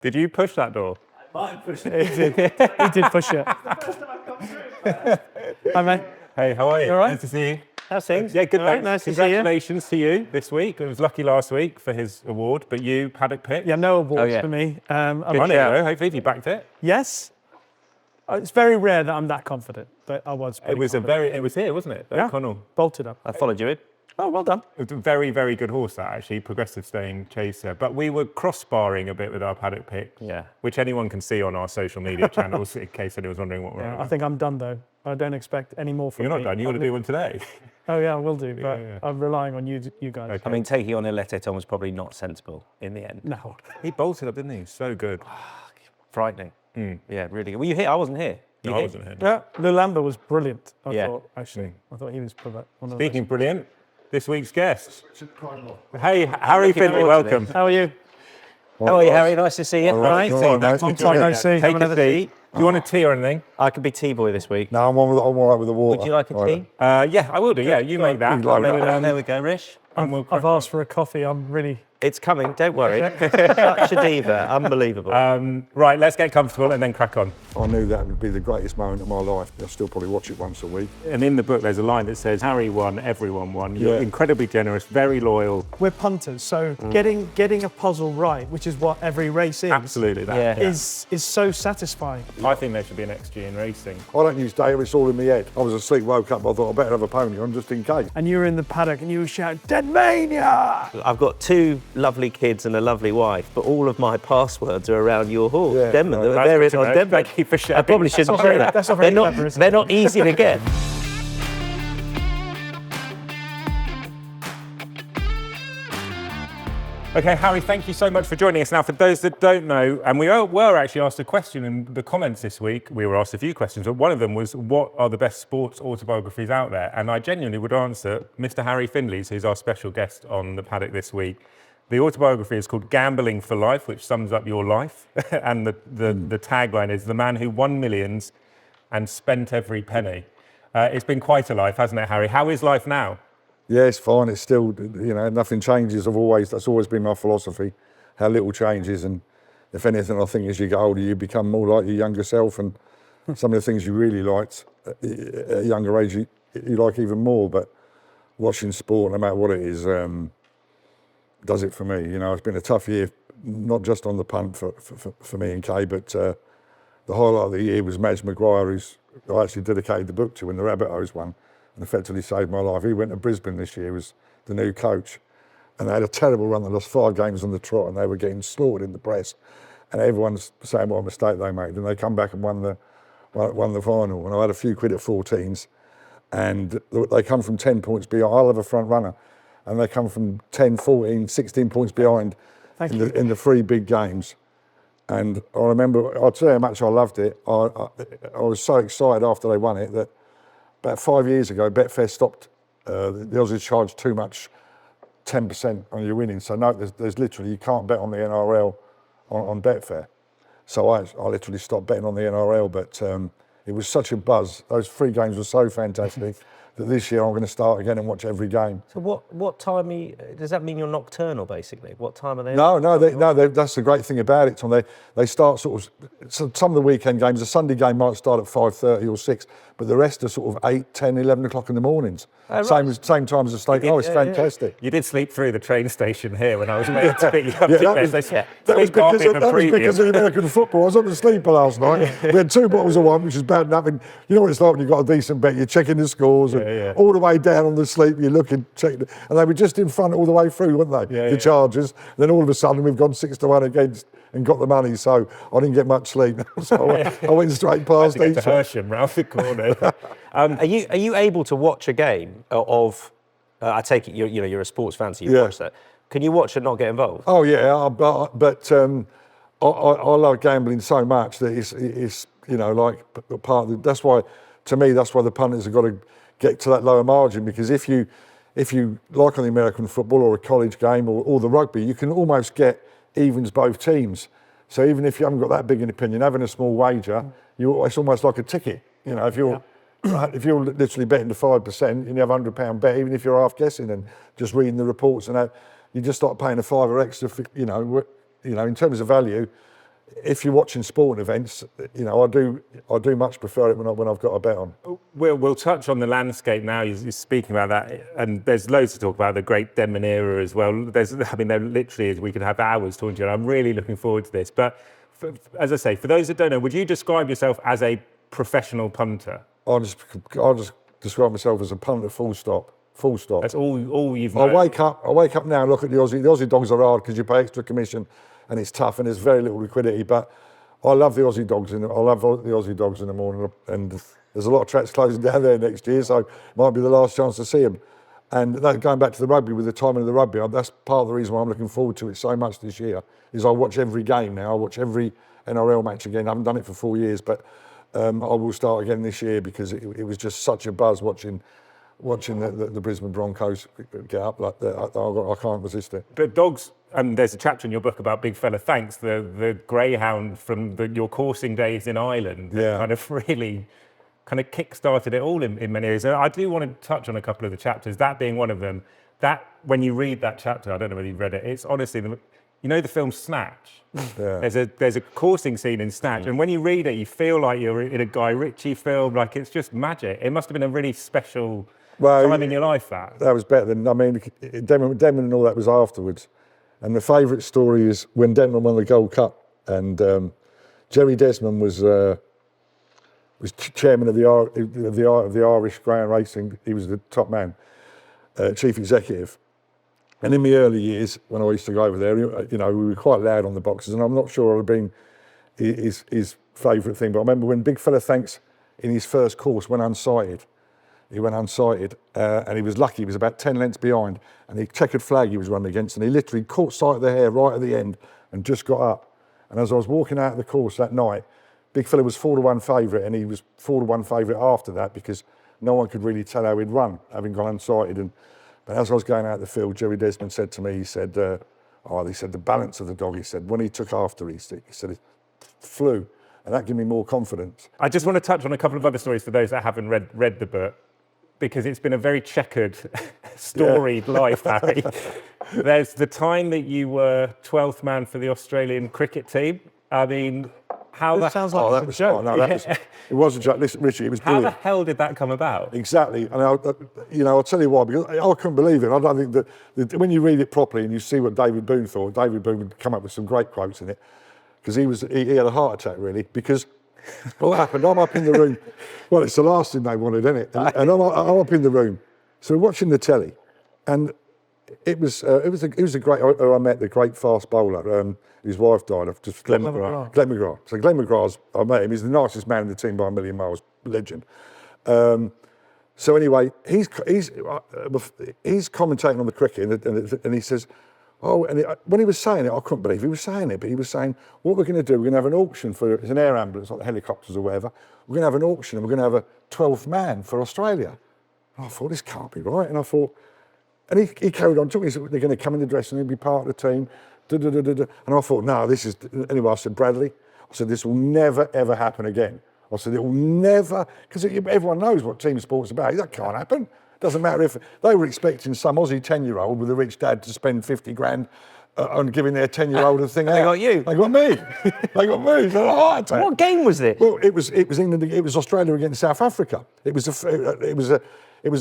Did you push that door? I might have pushed it. He did push it. Hi, mate. Hey, how are you? You all right? Nice to see you. How's things? Yeah, good, All right, thanks. nice to see you. Congratulations to you this week. It was lucky last week for his award, but you, Paddock pick. Yeah, no awards yeah. for me. Good on it, though. Hopefully you backed it. Yes. It's very rare that I'm that confident, but I was. It was it was here, wasn't it? Yeah. Connell. Bolted up. I followed you in. Oh, well done. It was a very, very good horse, that actually, progressive staying chaser. But we were cross-sparring a bit with our Paddock pick, Yeah. which anyone can see on our social media channels, in case anyone's wondering what we're Yeah, on. I think I'm done though. I don't expect any more from You're me. not done. You want to do one today? Oh yeah, I will do. But yeah. I'm relying on you guys. Okay. I mean, taking on Elette was probably not sensible in the end. No. He bolted up, didn't he? So good. Frightening. Yeah, really good. Were you here? I wasn't here. You No, I here? wasn't here. Yeah, Lulamber was brilliant. I Yeah. thought actually. I thought he was one of the Speaking brilliant, this week's guest. Hey, Harry Findlay, welcome. How are you? How are you, Harry? Nice to see you. Right. Long time no see. Take Have a another seat. Do you want a tea or anything? I could be T-boy this week. No, I'm all right with the water. Would you like a tea? Yeah, I will do. Yeah, you make that. You'd like And There we go, Rish. we'll I've asked for a coffee. I'm really. It's coming, don't worry. Such a diva, unbelievable. right, let's get comfortable and then crack on. I knew that would be the greatest moment of my life. I'll still probably watch it once a week. And in the book, there's a line that says, Harry won, everyone won. You're Yeah. incredibly generous, very loyal. We're punters, so getting a puzzle right, which is what every race is, Absolutely that. Yeah. is so satisfying. I think there should be an XG in racing. I don't use data, it's all in my head. I was asleep, woke up, I thought I better have a pony on just in case. And you were in the paddock and you were shouting, Deadmania! I've got two lovely kids and a lovely wife, but all of my passwords are around your horse, Yeah, Denman. right. They're Nice in to on know. Denman. Thank you for sharing. I probably shouldn't not very- say that. that's not very they're clever, is it? They're not easy to get. Okay, Harry, thank you so much for joining us. Now, for those that don't know, and we were actually asked a question in the comments this week. We were asked a few questions, but one of them was, what are the best sports autobiographies out there? And I genuinely would answer Mr. Harry Findlay's, who's our special guest on the Paddock this week. The autobiography is called Gambling for Life, which sums up your life. And the tagline is, the man who won millions and spent every penny. It's been quite a life, hasn't it, Harry? How is life now? Yeah, it's fine, it's still, nothing changes. That's always been my philosophy, how little changes. And if anything, I think as you get older, you become more like your younger self. And some of the things you really liked at a younger age, you like even more. But watching sport, no matter what it is, does it for me. It's been a tough year, not just on the punt for me and Kay, but the highlight of the year was Madge Maguire, who's I actually dedicated the book to, in the Rabbitohs one, and effectively saved my life. He went to Brisbane this year as the new coach, and they had a terrible run. They lost 5 games on the trot, and they were getting slaughtered in the press, and everyone's saying what a mistake they made. And they come back and won the final. And I had a few quid at 14s, and they come from 10 points behind. I'll have a front runner, and they come from 10, 14, 16 points behind in the 3 big games. And I remember, I'll tell you how much I loved it. I was so excited after they won it that about 5 years ago, Betfair stopped. The Aussies charged too much, 10% on your winnings. So no, there's literally, you can't bet on the NRL on Betfair. So I literally stopped betting on the NRL, but it was such a buzz. Those 3 games were so fantastic that this year I'm going to start again and watch every game. So what time does that mean you're nocturnal, basically? What time are they? No, that's the great thing about it, Tom. They start sort of, some of the weekend games, a Sunday game might start at 5:30 or 6, but the rest are sort of 8, 10, 11 o'clock in the mornings. Oh, Same time as the state. Oh, it's fantastic. You did sleep through the train station here when I was made to pick you up. That was because of American football. I was on the sleeper last night. We had 2 bottles of wine, which is bad enough. And you know what it's like when you've got a decent bet, you're checking the scores, and all the way down on the sleep, you're looking, checking. And they were just in front all the way through, weren't they? The Chargers. Then all of a sudden, we've gone 6-1 against and got the money, so I didn't get much sleep. So I went straight past each. To Hersham round the corner. Are you able to watch a game of? I take it you're a sports fan, so you watch that. Can you watch and not get involved? Oh yeah, but I love gambling so much that it's like part of that's why to me that's why the punters have got to get to that lower margin, because if you like on the American football or a college game or the rugby, you can almost get evens both teams. So even if you haven't got that big an opinion, having a small wager, it's almost like a ticket. If you're literally betting to 5% and you have £100 bet, even if you're half guessing and just reading the reports and that, you just start paying a £5 extra. In terms of value, if you're watching sporting events, you know, I do much prefer it when I've got a bet on. We'll touch on the landscape now. You're speaking about that, and there's loads to talk about, the great Denman era as well. There literally is, we could have hours talking to you. I'm really looking forward to this. But as I say, for those that don't know, would you describe yourself as a professional punter? I just describe myself as a punter, full stop. Full stop. That's all you've I known. wake up now and look at the Aussie. The Aussie dogs are hard because you pay extra commission and it's tough and there's very little liquidity. But I love the Aussie dogs. I love the Aussie dogs in the morning. And there's a lot of tracks closing down there next year, so it might be the last chance to see them. And going back to the rugby, with the timing of the rugby, that's part of the reason why I'm looking forward to it so much this year. Is I watch every game now. I watch every NRL match again. I haven't done it for 4 years, but I will start again this year because it was just such a buzz watching the Brisbane Broncos get up like that. I can't resist it. But dogs, and there's a chapter in your book about Big Fella Thanks, the greyhound from your coursing days in Ireland, that kind of really kick-started it all in many areas. And I do want to touch on a couple of the chapters, that being one of them. That, when you read that chapter, I don't know whether you've read it, it's honestly, you know the film Snatch? Yeah. There's a coursing scene in Snatch, and when you read it, you feel like you're in a Guy Ritchie film, like it's just magic. It must have been a really special time in your life, that. That was better than, Denman and all that was afterwards. And the favourite story is when Denman won the Gold Cup, and Jerry Desmond was chairman of the Irish Greyhound Racing. He was the top man, chief executive. And in my early years, when I used to go over there, you know, we were quite loud on the boxes, and I'm not sure it would have been his favourite thing. But I remember when Big Fella Thanks in his first course went unsighted. He went unsighted, and he was lucky. He was about 10 lengths behind, and the checkered flag he was running against, and he literally caught sight of the hare right at the end and just got up. And as I was walking out of the course that night, Big Fella was 4-1 favourite, and he was 4-1 favourite after that because no one could really tell how he'd run, having gone unsighted. But as I was going out of the field, Jerry Desmond said to me, he said, the balance of the dog, he said, when he took after, he said it flew, and that gave me more confidence. I just want to touch on a couple of other stories for those that haven't read the book, because it's been a very checkered, storied life, Harry. There's the time that you were 12th man for the Australian cricket team. I mean, how That sounds like a joke. It was a joke. Listen, Richie, it was how brilliant. the hell did that come about? Exactly, and I'll tell you why, because I couldn't believe it. I don't think that when you read it properly and you see what David Boone thought, David Boone would come up with some great quotes in it, because he had a heart attack really, because what happened? I'm up in the room. Well, it's the last thing they wanted, isn't it? And I'm up in the room, so we're watching the telly, and it was a great. I met the great fast bowler. His wife died of just Glenn McGrath. Glenn McGrath. So Glenn McGrath, I met him. He's the nicest man in the team by a million miles. Legend. So anyway, he's commentating on the cricket, and he says, when he was saying it, I couldn't believe he was saying it, but he was saying, what we're going to do, we're going to have an auction it's an air ambulance, like the helicopters or whatever. We're going to have an auction, and we're going to have a 12th man for Australia. And I thought, this can't be right. And I thought, and he carried on talking. He said, they're going to come in the dressing room, be part of the team. And I thought, no, this is... Anyway, I said, Bradley, this will never, ever happen again. I said, it will never... Because everyone knows what team sport's about. That can't happen. Doesn't matter if... They were expecting some Aussie 10-year-old with a rich dad to spend 50 grand on giving their 10-year-old a thing out. They got you. They got me. They got me. They had a heart attack. What game was this? Well, it was England. It was Australia against South Africa. It was the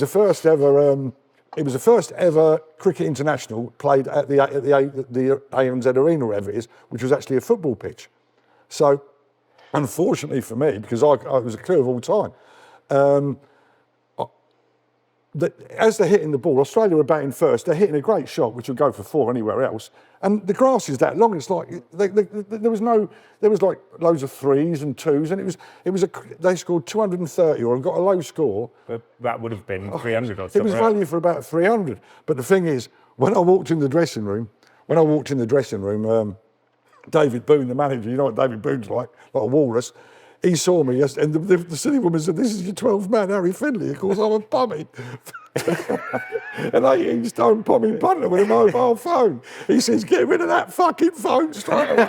first ever... It was the first ever cricket international played at the ANZ Arena, wherever it is, which was actually a football pitch. So, unfortunately for me, because I was a clue of all time, as they're hitting the ball, Australia are batting first. They're hitting a great shot, which would go for 4 anywhere else. And the grass is that long. It's like there was like loads of 3s and 2s, and they scored 230 or got a low score. But that would have been 300 or It something. was value for about 300. But the thing is, when I walked in the dressing room, David Boone, the manager, you know what David Boone's like a walrus. He saw me, yes, and the silly woman said, "This is your 12th man, Harry Findlay." Of course, I'm a bummy. And he started popping punter with a mobile phone. He says, "Get rid of that fucking phone straight away."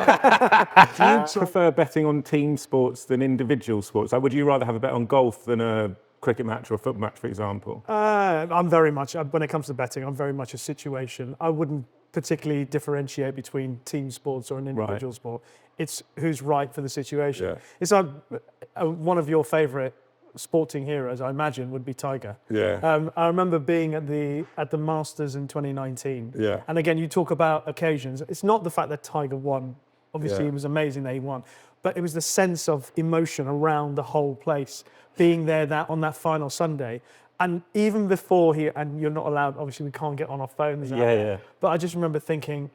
Do you prefer betting on team sports than individual sports? Like, would you rather have a bet on golf than a cricket match or a football match, for example? I'm very much, when it comes to betting, I'm very much a situation. I wouldn't particularly differentiate between team sports or an individual sport. It's who's right for the situation. Yeah. It's like one of your favourite sporting heroes, I imagine, would be Tiger. Yeah. I remember being at the Masters in 2019. Yeah. And again, you talk about occasions. It's not the fact that Tiger won. Obviously, Yeah. it was amazing that he won. But it was the sense of emotion around the whole place, being there on that final Sunday. And even before and you're not allowed, obviously we can't get on our phones. Yeah. But I just remember thinking,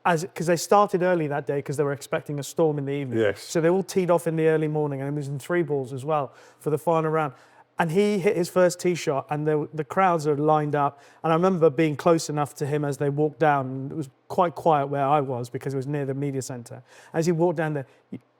because they started early that day because they were expecting a storm in the evening. Yes. So they all teed off in the early morning, and it was in 3 balls as well for the final round. And he hit his first tee shot, and the crowds are lined up. And I remember being close enough to him as they walked down. And it was quite quiet where I was because it was near the media centre. As he walked down there,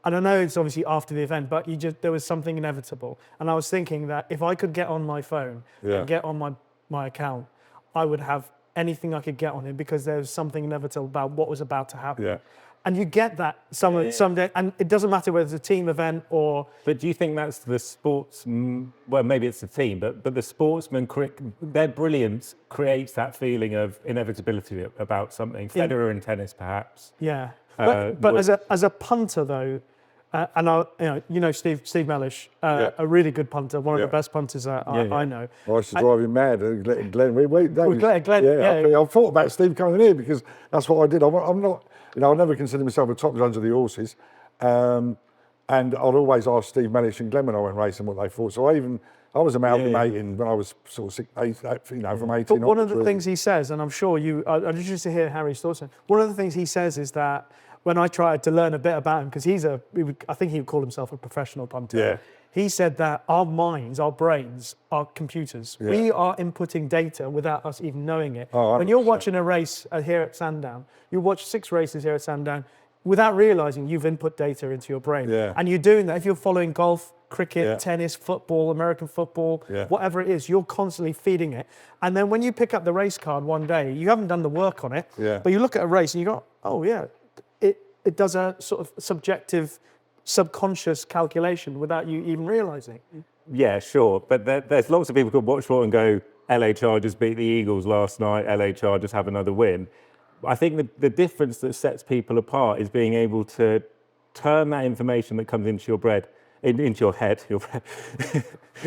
I don't know, it's obviously after the event, but there was something inevitable. And I was thinking that if I could get on my phone and get on my account, I would have anything I could get on him because there was something inevitable about what was about to happen. Yeah. And you get that someday, and it doesn't matter whether it's a team event or... But do you think that's the sports... Well, maybe it's the team, but the sportsman, their brilliance creates that feeling of inevitability about something. Federer in tennis, perhaps. Yeah. But as a punter, though, and you know Steve Mellish, a really good punter, one of the best punters I know. I used to drive him mad. Glenn, Glenn, I thought about Steve coming here because that's what I did. I'm not, I never considered myself a top judge of the horses, and I'd always ask Steve Mellish and Glenn when I went racing what they thought. So I was amalgamating when I was sort of 8, from 18. But one of the things he says, and I'm sure I'm just interested to hear Harry's thoughts on. One of the things he says is that when I tried to learn a bit about him, because I think he would call himself a professional punter. Yeah. He said that our minds, our brains, are computers. Yeah. We are inputting data without us even knowing it. Oh, when you're watching a race here at Sandown, you watch 6 races here at Sandown, without realising you've input data into your brain. Yeah. And you're doing that if you're following golf, cricket, Yeah. tennis, football, American football, Yeah. whatever it is, you're constantly feeding it. And then when you pick up the race card one day, you haven't done the work on it, Yeah. but you look at a race and you go, oh yeah, it does a sort of subjective, subconscious calculation without you even realising. Yeah, sure. But there's lots of people who watch sport and go, LA Chargers beat the Eagles last night, LA Chargers have another win. I think the difference that sets people apart is being able to turn that information that comes into your into your head,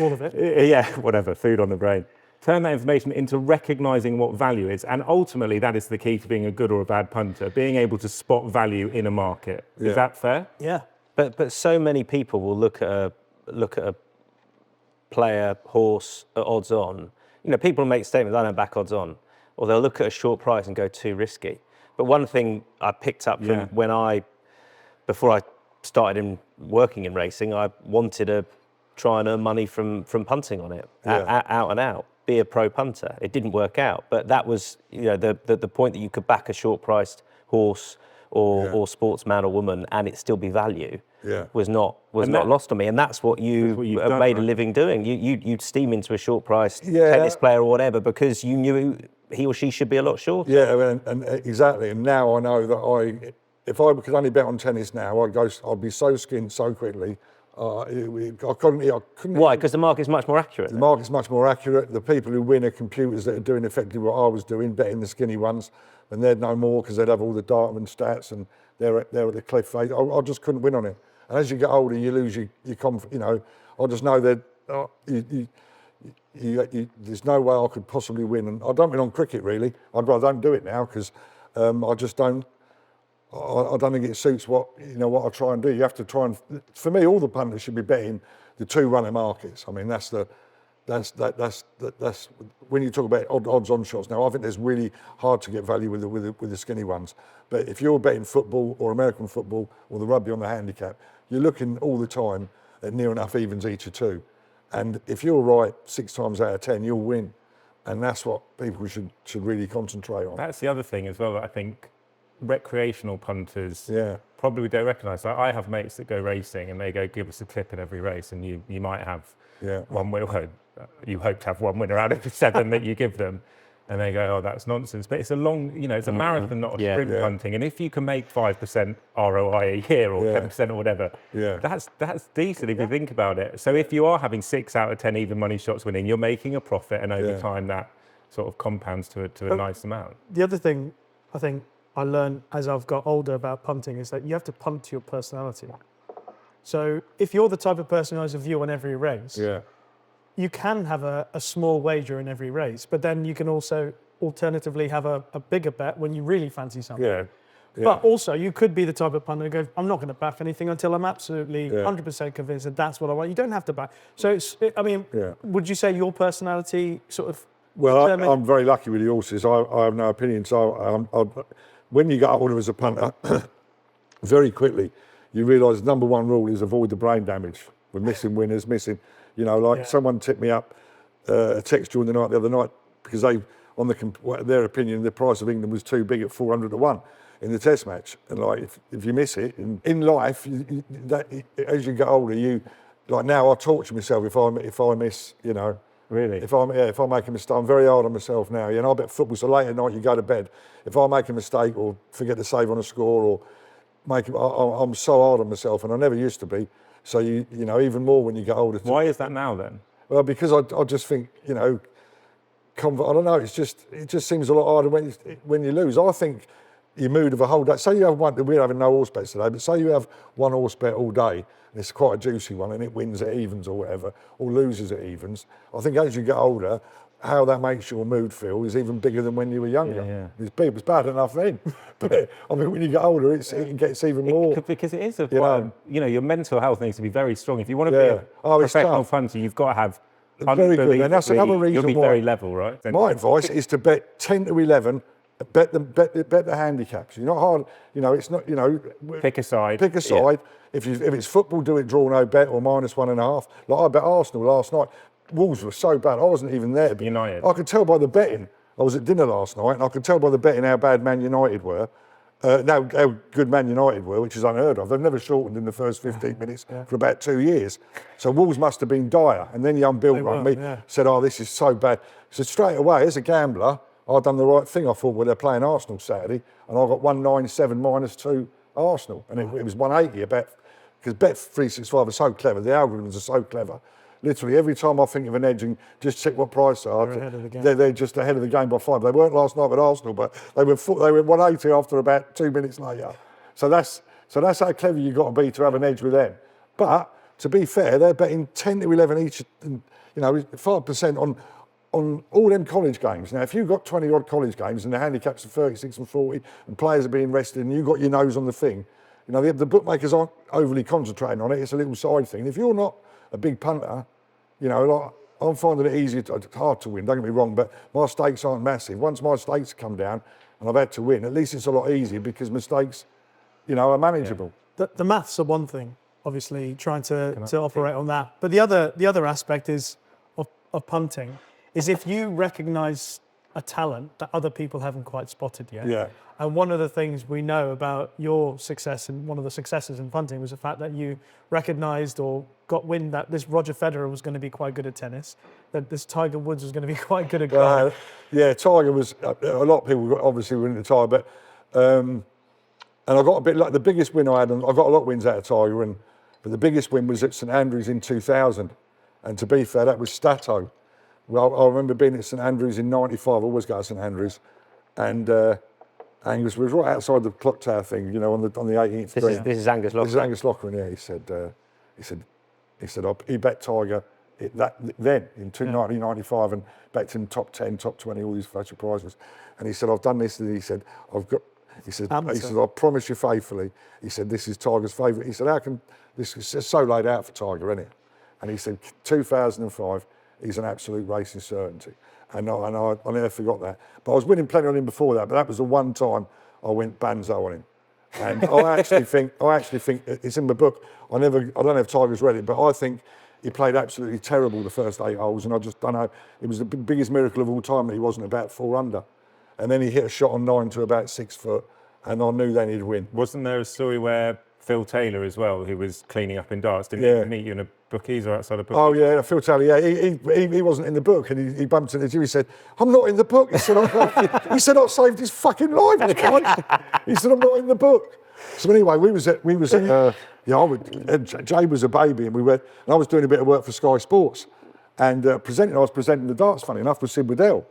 All of it. Yeah, whatever, food on the brain. Turn that information into recognising what value is. And ultimately, that is the key to being a good or a bad punter, being able to spot value in a market. Yeah. Is that fair? Yeah. But so many people will look at a player, horse, at odds on. People make statements, I don't back odds on. Or they'll look at a short price and go too risky. But one thing I picked up from before I started working in racing, I wanted to try and earn money from punting on it, out and out, be a pro punter. It didn't work out, but that was the point that you could back a short-priced horse or sportsman or woman and it still be value. Was not lost on me, and that's what you have made a living doing. You'd steam into a short-priced tennis player or whatever because you knew he or she should be a lot shorter. Yeah, and exactly. And now I know that if I could only bet on tennis now, I'd be so skinned so quickly. I couldn't. Why? Because the market's much more accurate. The market's much more accurate. The people who win are computers that are doing effectively what I was doing, betting the skinny ones, and they'd know more because they'd have all the Dartman stats and they're at the cliff face. I just couldn't win on it. And as you get older, you lose your confidence. I just know that there's no way I could possibly win. And I don't win on cricket really. I don't do it now because I just don't. I don't think it suits what I try and do. You have to try and. For me, all the punters should be betting the 2-runner markets. I mean, that's when you talk about odds-on shots. Now, I think it's really hard to get value with the skinny ones. But if you're betting football or American football or the rugby on the handicap, you're looking all the time at near enough evens each of 2. And if you're right 6 times out of 10, you'll win. And that's what people should really concentrate on. That's the other thing as well that I think recreational punters Yeah. probably don't recognise. Like I have mates that go racing and they go give us a clip in every race, and you might have one winner. You hope to have one winner out of the 7 that you give them, and they go, "Oh, that's nonsense." But it's a long, it's a marathon, not a sprint punting. And if you can make 5% ROI a year or 10% or whatever, that's decent if you think about it. So if you are having 6 out of 10 even money shots winning, you're making a profit, and over time that sort of compounds to a nice amount. The other thing I think I learned as I've got older about punting is that you have to punt to your personality. So if you're the type of person who has a view on every race, you can have a small wager in every race, but then you can also alternatively have a bigger bet when you really fancy something. Yeah. But also, you could be the type of punter who goes, I'm not going to back anything until I'm absolutely 100% convinced that that's what I want. You don't have to back. So, would you say your personality sort of... Well, I'm very lucky with the horses. I have no opinion. So when you get older as a punter, very quickly, you realise the number one rule is avoid the brain damage. We're missing winners, someone tipped me up a text during the night the other night because their opinion, the price of England was too big at 400 to 1 in the test match. And if you miss it, in life, as you get older, now I torture myself if I miss, Really? If I make a mistake, I'm very hard on myself now. I bet football, so late at night you go to bed. If I make a mistake or forget to save on a score or I'm so hard on myself, and I never used to be. So even more when you get older. Why is that now then? Well, because I just think I don't know. It just seems a lot harder when you lose. I think your mood of a whole day. Say you have one. We're having no horse bets today, but say you have one horse bet all day. And it's quite a juicy one, and it wins at evens or whatever, or loses at evens. I think as you get older, how that makes your mood feel is even bigger than when you were younger. It was bad enough then, but when you get older, it gets even more. Because it is your mental health needs to be very strong. If you want to be a professional punter, you've got to have. Very good, and that's another reason you'll be why. Very level, right? My advice is to bet 10 to 11. Bet the handicaps. You're not hard. It's not. Pick a side. Pick a side. Yeah. If it's football, do it draw no bet or -1.5. Like I bet Arsenal last night. Wolves were so bad. I wasn't even there. But United. I could tell by the betting. I was at dinner last night, and I could tell by the betting how bad Man United were. How good Man United were, which is unheard of. They've never shortened in the first 15 minutes for about 2 years. So Wolves must have been dire. And then young Bill rang me, said, "Oh, this is so bad." So straight away, as a gambler, I'd done the right thing. I thought, well, they're playing Arsenal Saturday, and I got 197 -2 Arsenal, and it was 180 about. Because Bet365 are so clever, the algorithms are so clever. Literally, every time I think of an edge and just check what price they are, they're just ahead of the game by 5. They weren't last night with Arsenal, but they were 180 after about 2 minutes later. So that's how clever you've got to be to have an edge with them. But to be fair, they're betting 10 to 11 each, 5% on all them college games. Now, if you've got 20 odd college games and the handicaps are 36 and 40 and players are being rested and you've got your nose on the thing, the bookmakers aren't overly concentrating on it. It's a little side thing. If you're not a big punter, I'm finding it easier. It's hard to win, don't get me wrong, but my stakes aren't massive. Once my stakes come down and I've had to win, at least it's a lot easier because mistakes, are manageable. The maths are one thing, obviously, trying to operate on that. But the other aspect is of punting is if you recognise a talent that other people haven't quite spotted yet. Yeah. And one of the things we know about your success and one of the successes in punting was the fact that you recognised or got wind that this Roger Federer was going to be quite good at tennis, that this Tiger Woods was going to be quite good at golf. Tiger was, a lot of people obviously were into Tiger, but and I got a bit like the biggest win I had, and I got a lot of wins out of Tiger, but the biggest win was at St Andrews in 2000. And to be fair, that was Stato. Well, I remember being at St Andrews in '95. I always go to St Andrews, and Angus was right outside the clock tower thing, on the 18th green. This is Angus Loughlin. This is Angus Loughlin. Yeah, he said he bet Tiger then in 1995 and bet him top 10, top 20, all these flashy prizes. And he said, I've done this, and he said, He said, I promise you faithfully. He said, this is Tiger's favourite. He said, how can this is so laid out for Tiger, isn't it? And he said, 2005, he's an absolute racing certainty. And I never forgot that. But I was winning plenty on him before that, but that was the one time I went banzo on him. And I actually think it's in the book. I don't know if Tiger's read it, but I think he played absolutely terrible the first 8 holes, and I just don't know. It was the biggest miracle of all time that he wasn't about 4 under. And then he hit a shot on 9 to about 6 foot, and I knew then he'd win. Wasn't there a story where Phil Taylor as well, who was cleaning up in darts, didn't he meet you in a bookies or outside a bookies? Oh yeah, Phil Taylor. Yeah, he wasn't in the book, and he bumped into you. He said, "I'm not in the book." He said, "I saved his fucking life." He said, "I'm not in the book." So anyway, we was at Jay was a baby, and I was doing a bit of work for Sky Sports, and I was presenting the darts. Funny enough, with Sid Waddell,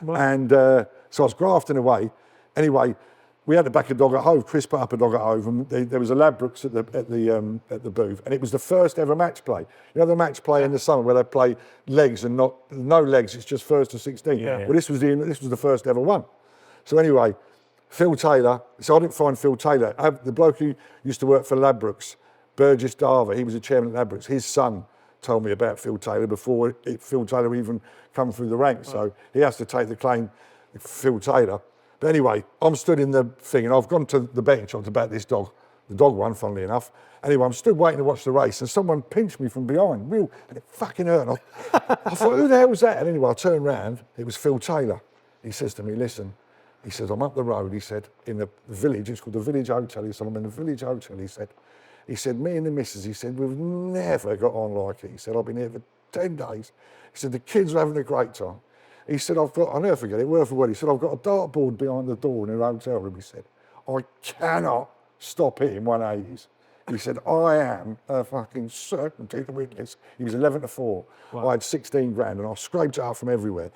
and so I was grafting away. Anyway, we had to back a dog at Hove. Chris put up a dog at Hove, and there was a Ladbrokes at the booth, and it was the first ever match play. You know the match play in the summer where they play legs and no legs. It's just first to 16. Yeah. Well, this was the first ever one. So anyway, Phil Taylor. So I didn't find Phil Taylor. The bloke who used to work for Ladbrokes, Burgess Darver. He was a chairman at Ladbrokes. His son told me about Phil Taylor before Phil Taylor even come through the ranks. So he has to take the claim, Phil Taylor. But anyway, I'm stood in the thing, and I've gone to the betting shop to bet this dog. The dog won, funnily enough. Anyway, I'm stood waiting to watch the race, and someone pinched me from behind, and it fucking hurt. And I thought, who the hell was that? And anyway, I turned round, it was Phil Taylor. He says to me, listen, he says, I'm up the road, he said, in the village, it's called the Village Hotel. He said, I'm in the Village Hotel, he said, me and the missus, he said, we've never got on like it. He said, I've been here for 10 days. He said, the kids are having a great time. He said, I'll never forget it, word for word. He said, I've got a dartboard behind the door in a hotel room. He said, I cannot stop hitting 180s. He said, I am a fucking certainty to witness. He was 11 to 4. Wow. I had 16 grand and I scraped it up from everywhere.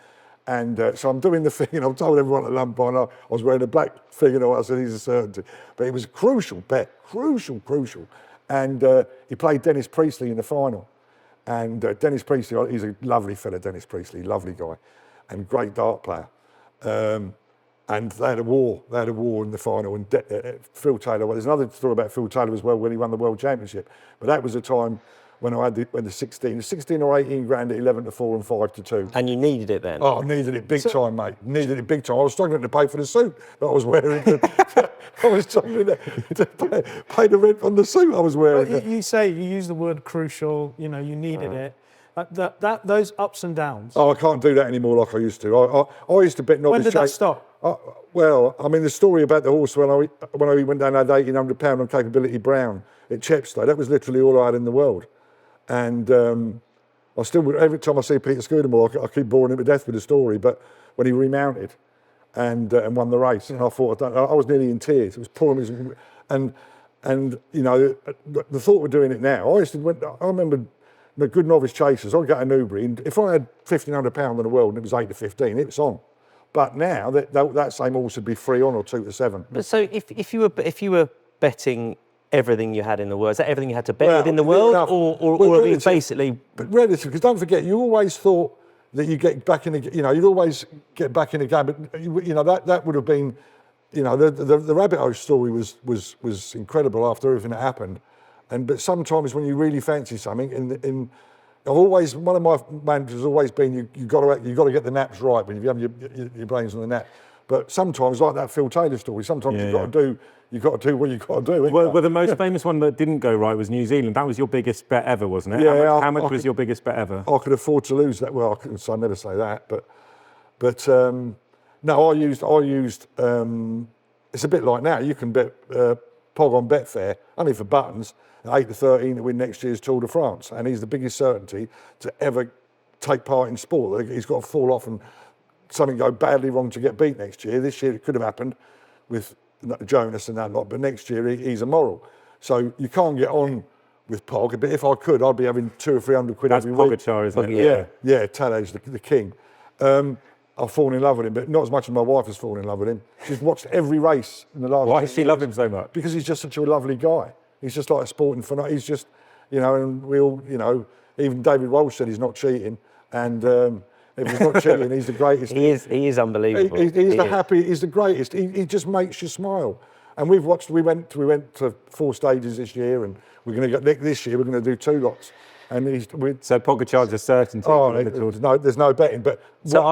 And so I'm doing the thing, and I've told everyone at Lumpine I was wearing a black thing, and I said, he's a certainty. But it was a crucial bet, crucial. And he played Dennis Priestley in the final. And Dennis Priestley, he's a lovely fella, Dennis Priestley, lovely guy, and great dart player. And they had a war in the final. And Phil Taylor, well, there's another story about Phil Taylor as well when he won the World Championship. But that was a time when I had the 16 or 18 grand at 11 to 4 and 5 to 2. And you needed it then? Oh, I needed it big time, mate. Needed it big time. I was struggling to pay for the suit that I was wearing. I was struggling to pay the rent on the suit I was wearing. Well, you use the word crucial, you needed it. Those ups and downs. Oh, I can't do that anymore like I used to. I used to bet novice. When did that stop? Well, I mean, the story about the horse when I went down and had £1,800 on Capability Brown at Chepstow, that was literally all I had in the world. And I still, every time I see Peter Scudamore, I keep boring him to death with the story. But when he remounted and won the race, and I thought, I was nearly in tears. It was pouring. And the thought of doing it now, I remember the good novice chasers. I'd go to Newbury, and if I had £1,500 in the world and it was 8 to 15, it was on. But now that same horse would be 3 on or 2 to 7. But so if you were betting everything you had in the world, is that everything you had to bet within the world, or basically? But relative, because don't forget, you always thought that you get back in the, you'd always get back in the game. But that would have been, the Rabbit Hose story was incredible after everything that happened. But sometimes when you really fancy something, one of my mantras has always been you got to get the naps right when you have your brains on the nap. But sometimes, like that Phil Taylor story, sometimes you've got to do what you've got to do. Well, the most famous one that didn't go right was New Zealand. That was your biggest bet ever, wasn't it? Yeah. How much was your biggest bet ever? I could afford to lose that. Well, I never say that, but no, I used. It's a bit like now. You can bet Pog on Betfair only for buttons. 8 to 13 to win next year's Tour de France, and he's the biggest certainty to ever take part in sport. He's got to fall off and something go badly wrong to get beat next year. This year it could have happened with Jonas and that lot, but next year he's immoral. So you can't get on with Pog. But if I could, I'd be having 200 or 300 quid every week. That's Pogacar, isn't it? Yeah. Tadej's the king. I've fallen in love with him, but not as much as my wife has fallen in love with him. She's watched every race in the last. Why does she love him so much? Because he's just such a lovely guy. He's just like a sporting fanatic. He's just, and we all, even David Walsh said he's not cheating. And if he's not cheating, he's the greatest. He is unbelievable. He's the greatest. He just makes you smile. And we went to 4 stages this year, and we're going to get this year. We're going to do 2 lots. And so Pogacar's a certainty. There's no betting. But so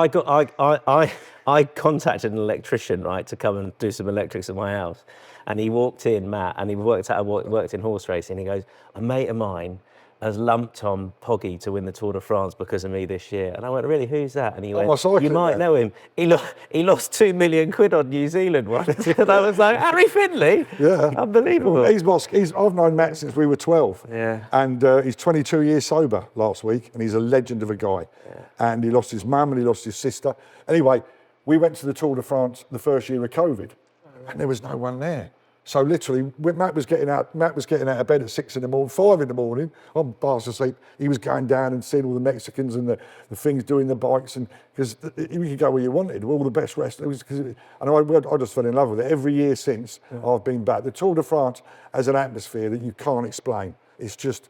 I contacted an electrician, right, to come and do some electrics at my house. And he walked in, Matt, and he worked in horse racing. He goes, a mate of mine has lumped on Poggy to win the Tour de France because of me this year. And I went, really, who's that? And he went, you might know him. He lost £2 million on New Zealand once. And I was like, Harry Findlay? Yeah. Unbelievable. I've known Matt since we were 12. Yeah. And he's 22 years sober last week, and he's a legend of a guy. Yeah. And he lost his mum and he lost his sister. Anyway, we went to the Tour de France the first year of COVID, and there was no one there. So literally, when Matt was getting out of bed at 6 in the morning, 5 in the morning, I'm fast asleep. He was going down and seeing all the Mexicans and the things doing the bikes, and because you could go where you wanted, all the best wrestlers. And I just fell in love with it. Every year since I've been back, the Tour de France has an atmosphere that you can't explain. It's just,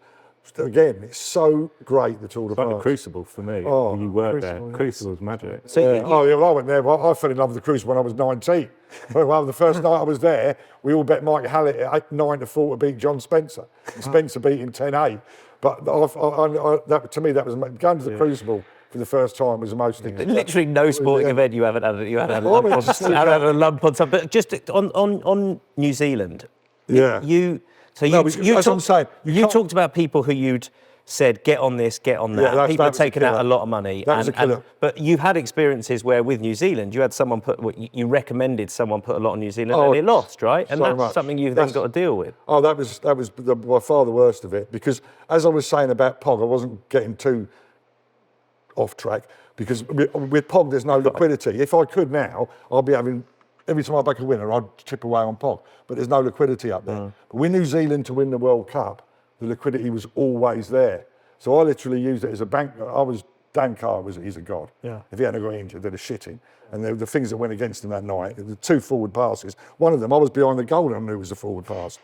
again, it's so great, the Tour de France. Like the Crucible for me. Oh, when you worked there. Crucible, yeah. Crucible's magic. So I went there. I fell in love with the Crucible when I was 19. Well, the first night I was there, we all bet Mike Hallett at 9-4 to beat John Spencer. And Spencer beat him 10-8. But to me, that was going to the Crucible for the first time was the most. literally no sporting event you haven't had a lump on something. But just on New Zealand, Yeah. you talked about people who you'd said, get on this, get on that. Yeah, people that are was a taking out killer. a lot of money. That was a killer. But you've had experiences where with New Zealand, you had someone you recommended someone put a lot on New Zealand and they lost, right? And so that's much. something you've then got to deal with. Oh, that was by far the worst of it, because as I was saying about Pog, I wasn't getting too off track, because with Pog there's no liquidity. If I could now, I'd be having, every time I back a winner, I'd chip away on Pog, but there's no liquidity up there. But with New Zealand to win the World Cup, the liquidity was always there. So I literally used it as a bank. Dan Carr he's a god. Yeah. If he hadn't got injured, they'd have shit him. And the things that went against him that night, the 2 forward passes, one of them, I was behind the goal and I knew it was a forward pass.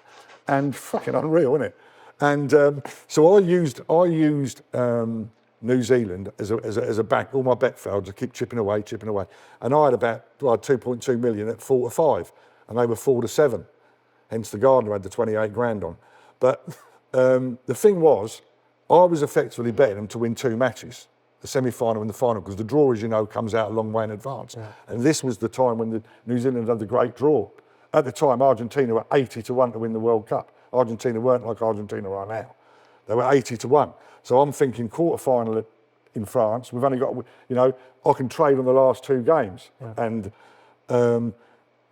And fucking unreal, isn't it? And so I used New Zealand as a bank. All my bet failed to keep chipping away. And I had about 2.2 million at 4 to 5, and they were 4 to 7. Hence the Gardner had the 28 grand on. But the thing was, I was effectively betting them to win 2 matches, the semi-final and the final, because the draw, as you know, comes out a long way in advance. Yeah. And this was the time when the New Zealand had the great draw. At the time, Argentina were 80 to 1 to win the World Cup. Argentina weren't like Argentina are now. They were 80 to 1. So I'm thinking quarter-final in France. We've only got, I can trade on the last 2 games. Yeah. And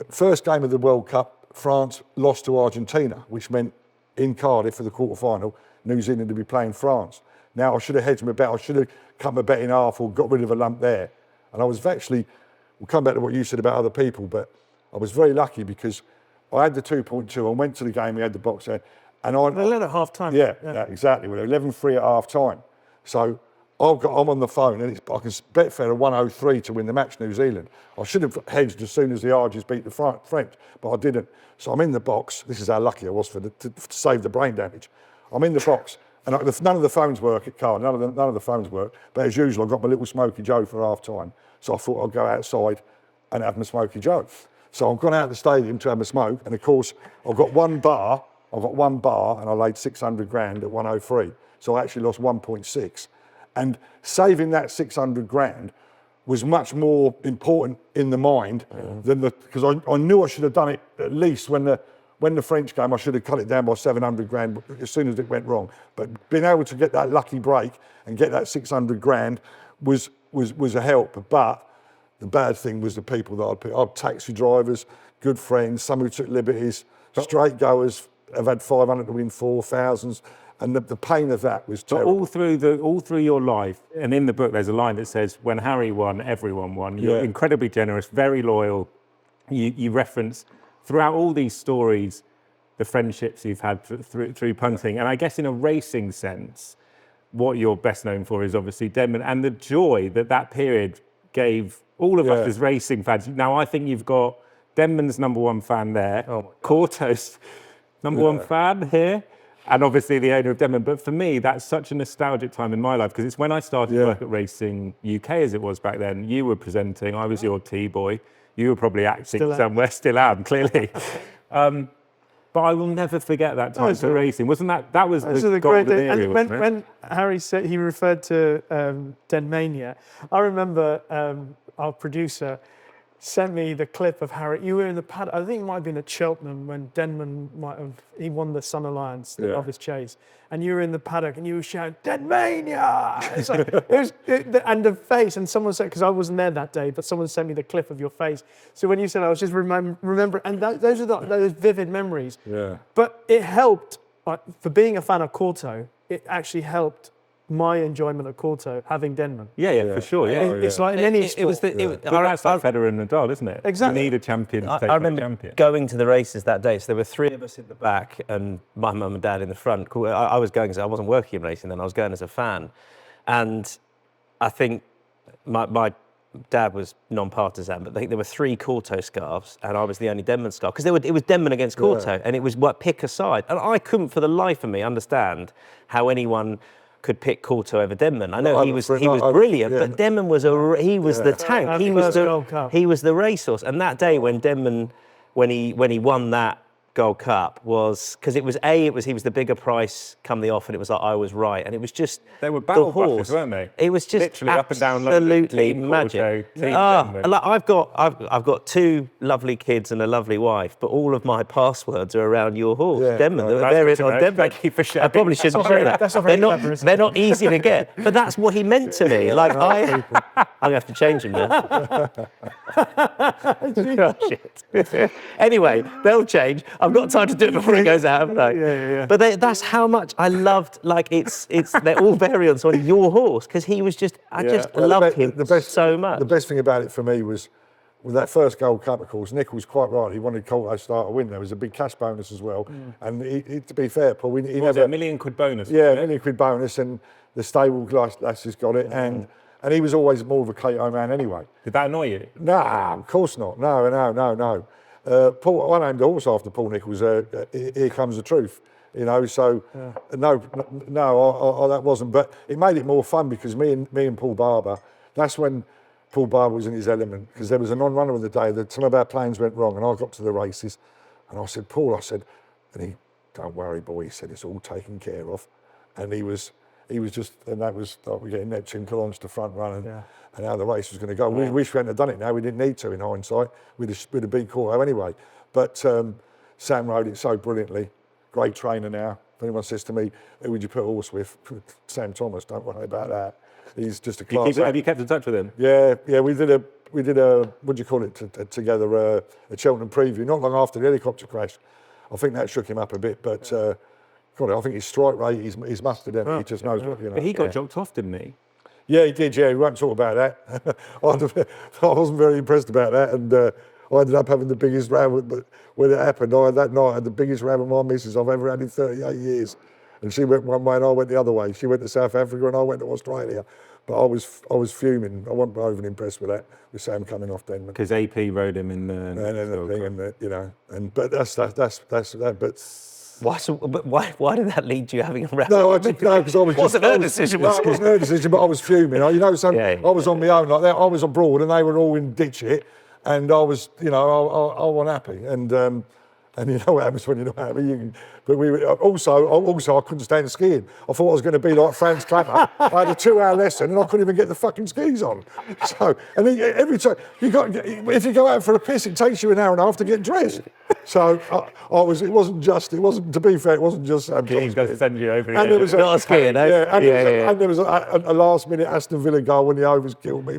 first game of the World Cup, France lost to Argentina, which meant in Cardiff for the quarter-final, New Zealand to be playing France. Now, I should have hedged my bet. I should have cut my bet in half or got rid of a lump there. And I was actually, we'll come back to what you said about other people, but I was very lucky because I had the 2.2. I went to the game, we had the box there. And They led at half time. Yeah, exactly. We're 11-3 at half time. So I'm on the phone and I can bet Federer 103 to win the match, New Zealand. I should have hedged as soon as the Argies beat the French, but I didn't. So I'm in the box. This is how lucky I was to save the brain damage. I'm in the box, and none of the phones work at Carl. None of the phones work. But as usual, I got my little Smoky Joe for half time. So I thought I'd go outside and have my Smoky Joe. So I've gone out of the stadium to have my smoke, and of course I've got one bar, and I laid 600 grand at 103. So I actually lost 1.6. And saving that 600 grand was much more important in the mind than because I knew I should have done it at least when the French came. I should have cut it down by 700 grand as soon as it went wrong. But being able to get that lucky break and get that 600 grand was a help. But the bad thing was the people that I'd pick. I'd taxi drivers, good friends, some who took liberties, straight goers have had 500 to win 4,000s. And the pain of that was terrible. But all through your life, and in the book, there's a line that says, "When Harry won, everyone won." You're incredibly generous, very loyal. You reference throughout all these stories the friendships you've had through punting, and I guess in a racing sense, what you're best known for is obviously Denman and the joy that period gave all of us as racing fans. Now I think you've got Denman's #1 fan there, Kauto's #1 fan here. And obviously the owner of Denman. But for me, that's such a nostalgic time in my life because it's when I started work at Racing UK as it was back then. You were presenting, I was your T-boy. You were probably acting somewhere, still am, clearly. But I will never forget that time for racing. Wasn't that was the great golden day. era, And wasn't it? when Harry said he referred to Denmania, I remember our producer sent me the clip of Harry. You were in the paddock. I think it might have been at Cheltenham when Denman he won the Sun Alliance of his chase, and you were in the paddock and you were shouting Denmania. It's like, and the face. And someone said, because I wasn't there that day, but someone sent me the clip of your face. So when you said, I was just remembering, and those are those vivid memories. Yeah. But it helped for being a fan of Kauto. It actually helped my enjoyment of Kauto having Denman. Yeah, for sure. Yeah, It's like in any It was sport. but that's like Federer and Nadal, isn't it? Exactly. You need a champion to take I that remember champion. going to the races that day. So there were 3 of us in the back and my mum and dad in the front. I was going, I wasn't working in racing then, I was going as a fan. And I think my dad was non-partisan, but I think there were 3 Kauto scarves and I was the only Denman scarf. Because it was Denman against Kauto and it was pick a side. And I couldn't for the life of me understand how anyone could pick Kauto over Denman. I know he was brilliant, but Denman was the tank. He was the racehorse. And that day when Denman, when he won that Gold Cup was because he was the bigger price come the off, and it was like I was right, and it was just They were battle the horse, buses, weren't they? It was just literally up and down London. Absolutely Team magic. Kauto, Team Denman. Like I've got 2 lovely kids and a lovely wife, but all of my passwords are around your horse, Denman. That's They're good to on know. Denman. Thank you for sharing. I probably shouldn't say that. That's not very clever, is it? They're not easy to get, but that's what he meant to me. Like I'm gonna have to change him now. Oh, shit. Anyway, they'll change. I've got time to do it before it goes out, haven't I? Yeah. But that's how much I loved. Like they're all variants on your horse because he was just. I just loved him so much. The best thing about it for me was with that first Gold Cup, of course. Nick was quite right. He wanted Kauto to start a win. There was a big cash bonus as well. And he, to be fair, Paul, he Was never it £1 million bonus? Yeah, £1 million bonus, and the stable lasses got it, and he was always more of a Kauto man anyway. Did that annoy you? Nah, of course not. No. Paul, I named the horse after Paul Nicholls. Here Comes the Truth. You know, so no, that wasn't. But it made it more fun because me and Paul Barber. That's when Paul Barber was in his element, because there was a non-runner of the day that some of our plans went wrong, and I got to the races, and I said, Paul, and he, don't worry, boy, he said, it's all taken care of, and he was just, and that was like we're getting Neptune Colonge to front run, and how the race was going to go. We wish we hadn't have done it now. We didn't need to in hindsight. We'd have beat Kauto anyway. But Sam rode it so brilliantly. Great trainer now. If anyone says to me, who would you put a horse with? Sam Thomas, don't worry about that. He's just a class. Have you kept in touch with him? Yeah. We did a what do you call it together? A Cheltenham preview. Not long after the helicopter crash. I think that shook him up a bit, but God, I think his strike rate, he's mustered it. He just knows what, you know. But he got jocked off, didn't he? Yeah, he did. Yeah, we won't talk about that. I wasn't very impressed about that, and I ended up having the biggest row. But when it happened, that night I had the biggest row with my missus I've ever had in 38 years. And she went one way and I went the other way. She went to South Africa and I went to Australia. But I was fuming. I wasn't overly impressed with that, with Sam coming off Denman. Because AP rode him in the. And the thing, and you know, but that's that. But Why did that lead to you having a row? no, because I was. Wasn't her decision, was it? Wasn't her decision, but I was fuming. I was on my own like that. I was abroad and they were all in ditch it, and I was, I wasn't happy. And you know what happens when you're not happy. But we were, also I couldn't stand skiing. I thought I was going to be like Franz Clapper. I had a 2-hour lesson and I couldn't even get the fucking skis on. So, and then every time if you go out for a piss, it takes you an hour and a half to get dressed. So it wasn't just Sam. He's going to send you over. And there was not skiing, and there was a last-minute Aston Villa goal when the overs killed me.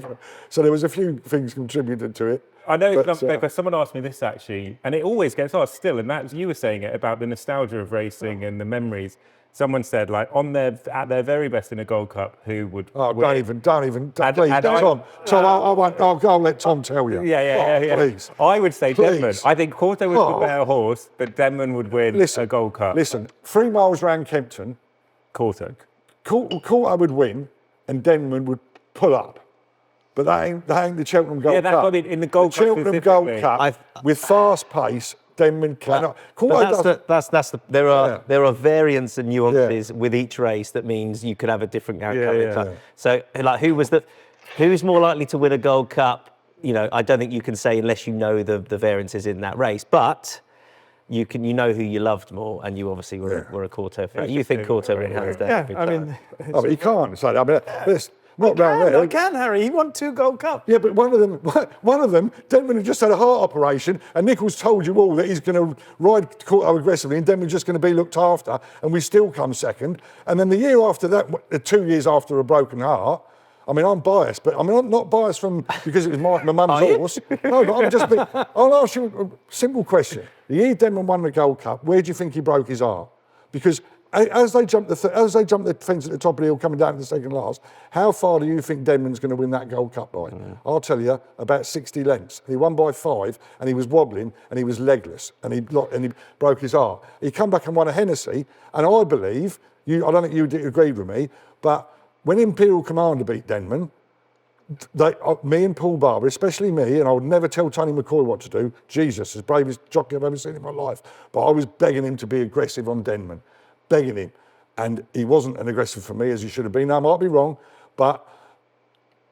So there was a few things contributed to it. I know it's not fair, because someone asked me this actually, and it always gets asked still, and that's you were saying it about the nostalgia of racing and the memories. Someone said, like, at their very best in a Gold Cup, who would? Oh, win? don't even, please, Tom. I won't. I'll go and let Tom tell you. Yeah. Please. I would say Please. Denman. I think Kauto was the better horse, but Denman would win a Gold Cup. Listen, 3 miles round Kempton, Kauto Kauto would win, and Denman would pull up. But that ain't the Cheltenham Gold Cup. Yeah, that's what in the Gold Cup Cheltenham Gold Cup with fast pace. Denman cannot. There are variants and nuances with each race that means you could have a different outcome. So, like, who's more likely to win a Gold Cup? I don't think you can say unless you know the variances in that race, but you know who you loved more, and you obviously were a Kauto fan. You think Kauto win hands down? Yeah, I mean, but you can't say that. I mean, not round there. I can, Harry. He won 2 Gold Cups. Yeah, but one of them, Denman had just had a heart operation, and Nicholls told you all that he's going to ride Kauto aggressively, and Denman's just going to be looked after, and we still come second. And then the year after that, 2 years after a broken heart, I mean, I'm biased, but I'm not biased because it was my mum's horse. No, but I'm just being. I'll ask you a simple question. The year Denman won the Gold Cup, where do you think he broke his heart? Because as they jump the fence at the top of the hill coming down to the second last, how far do you think Denman's going to win that Gold Cup by? I'll tell you, about 60 lengths. He won by 5, and he was wobbling, and he was legless, and he broke his arm. He come back and won a Hennessy, and I believe, I don't think you agreed with me, but when Imperial Commander beat Denman, me and Paul Barber, especially me, and I would never tell Tony McCoy what to do. Jesus, the bravest jockey I've ever seen in my life. But I was begging him to be aggressive on Denman, begging him. And he wasn't an aggressive for me as he should have been. Now, I might be wrong, but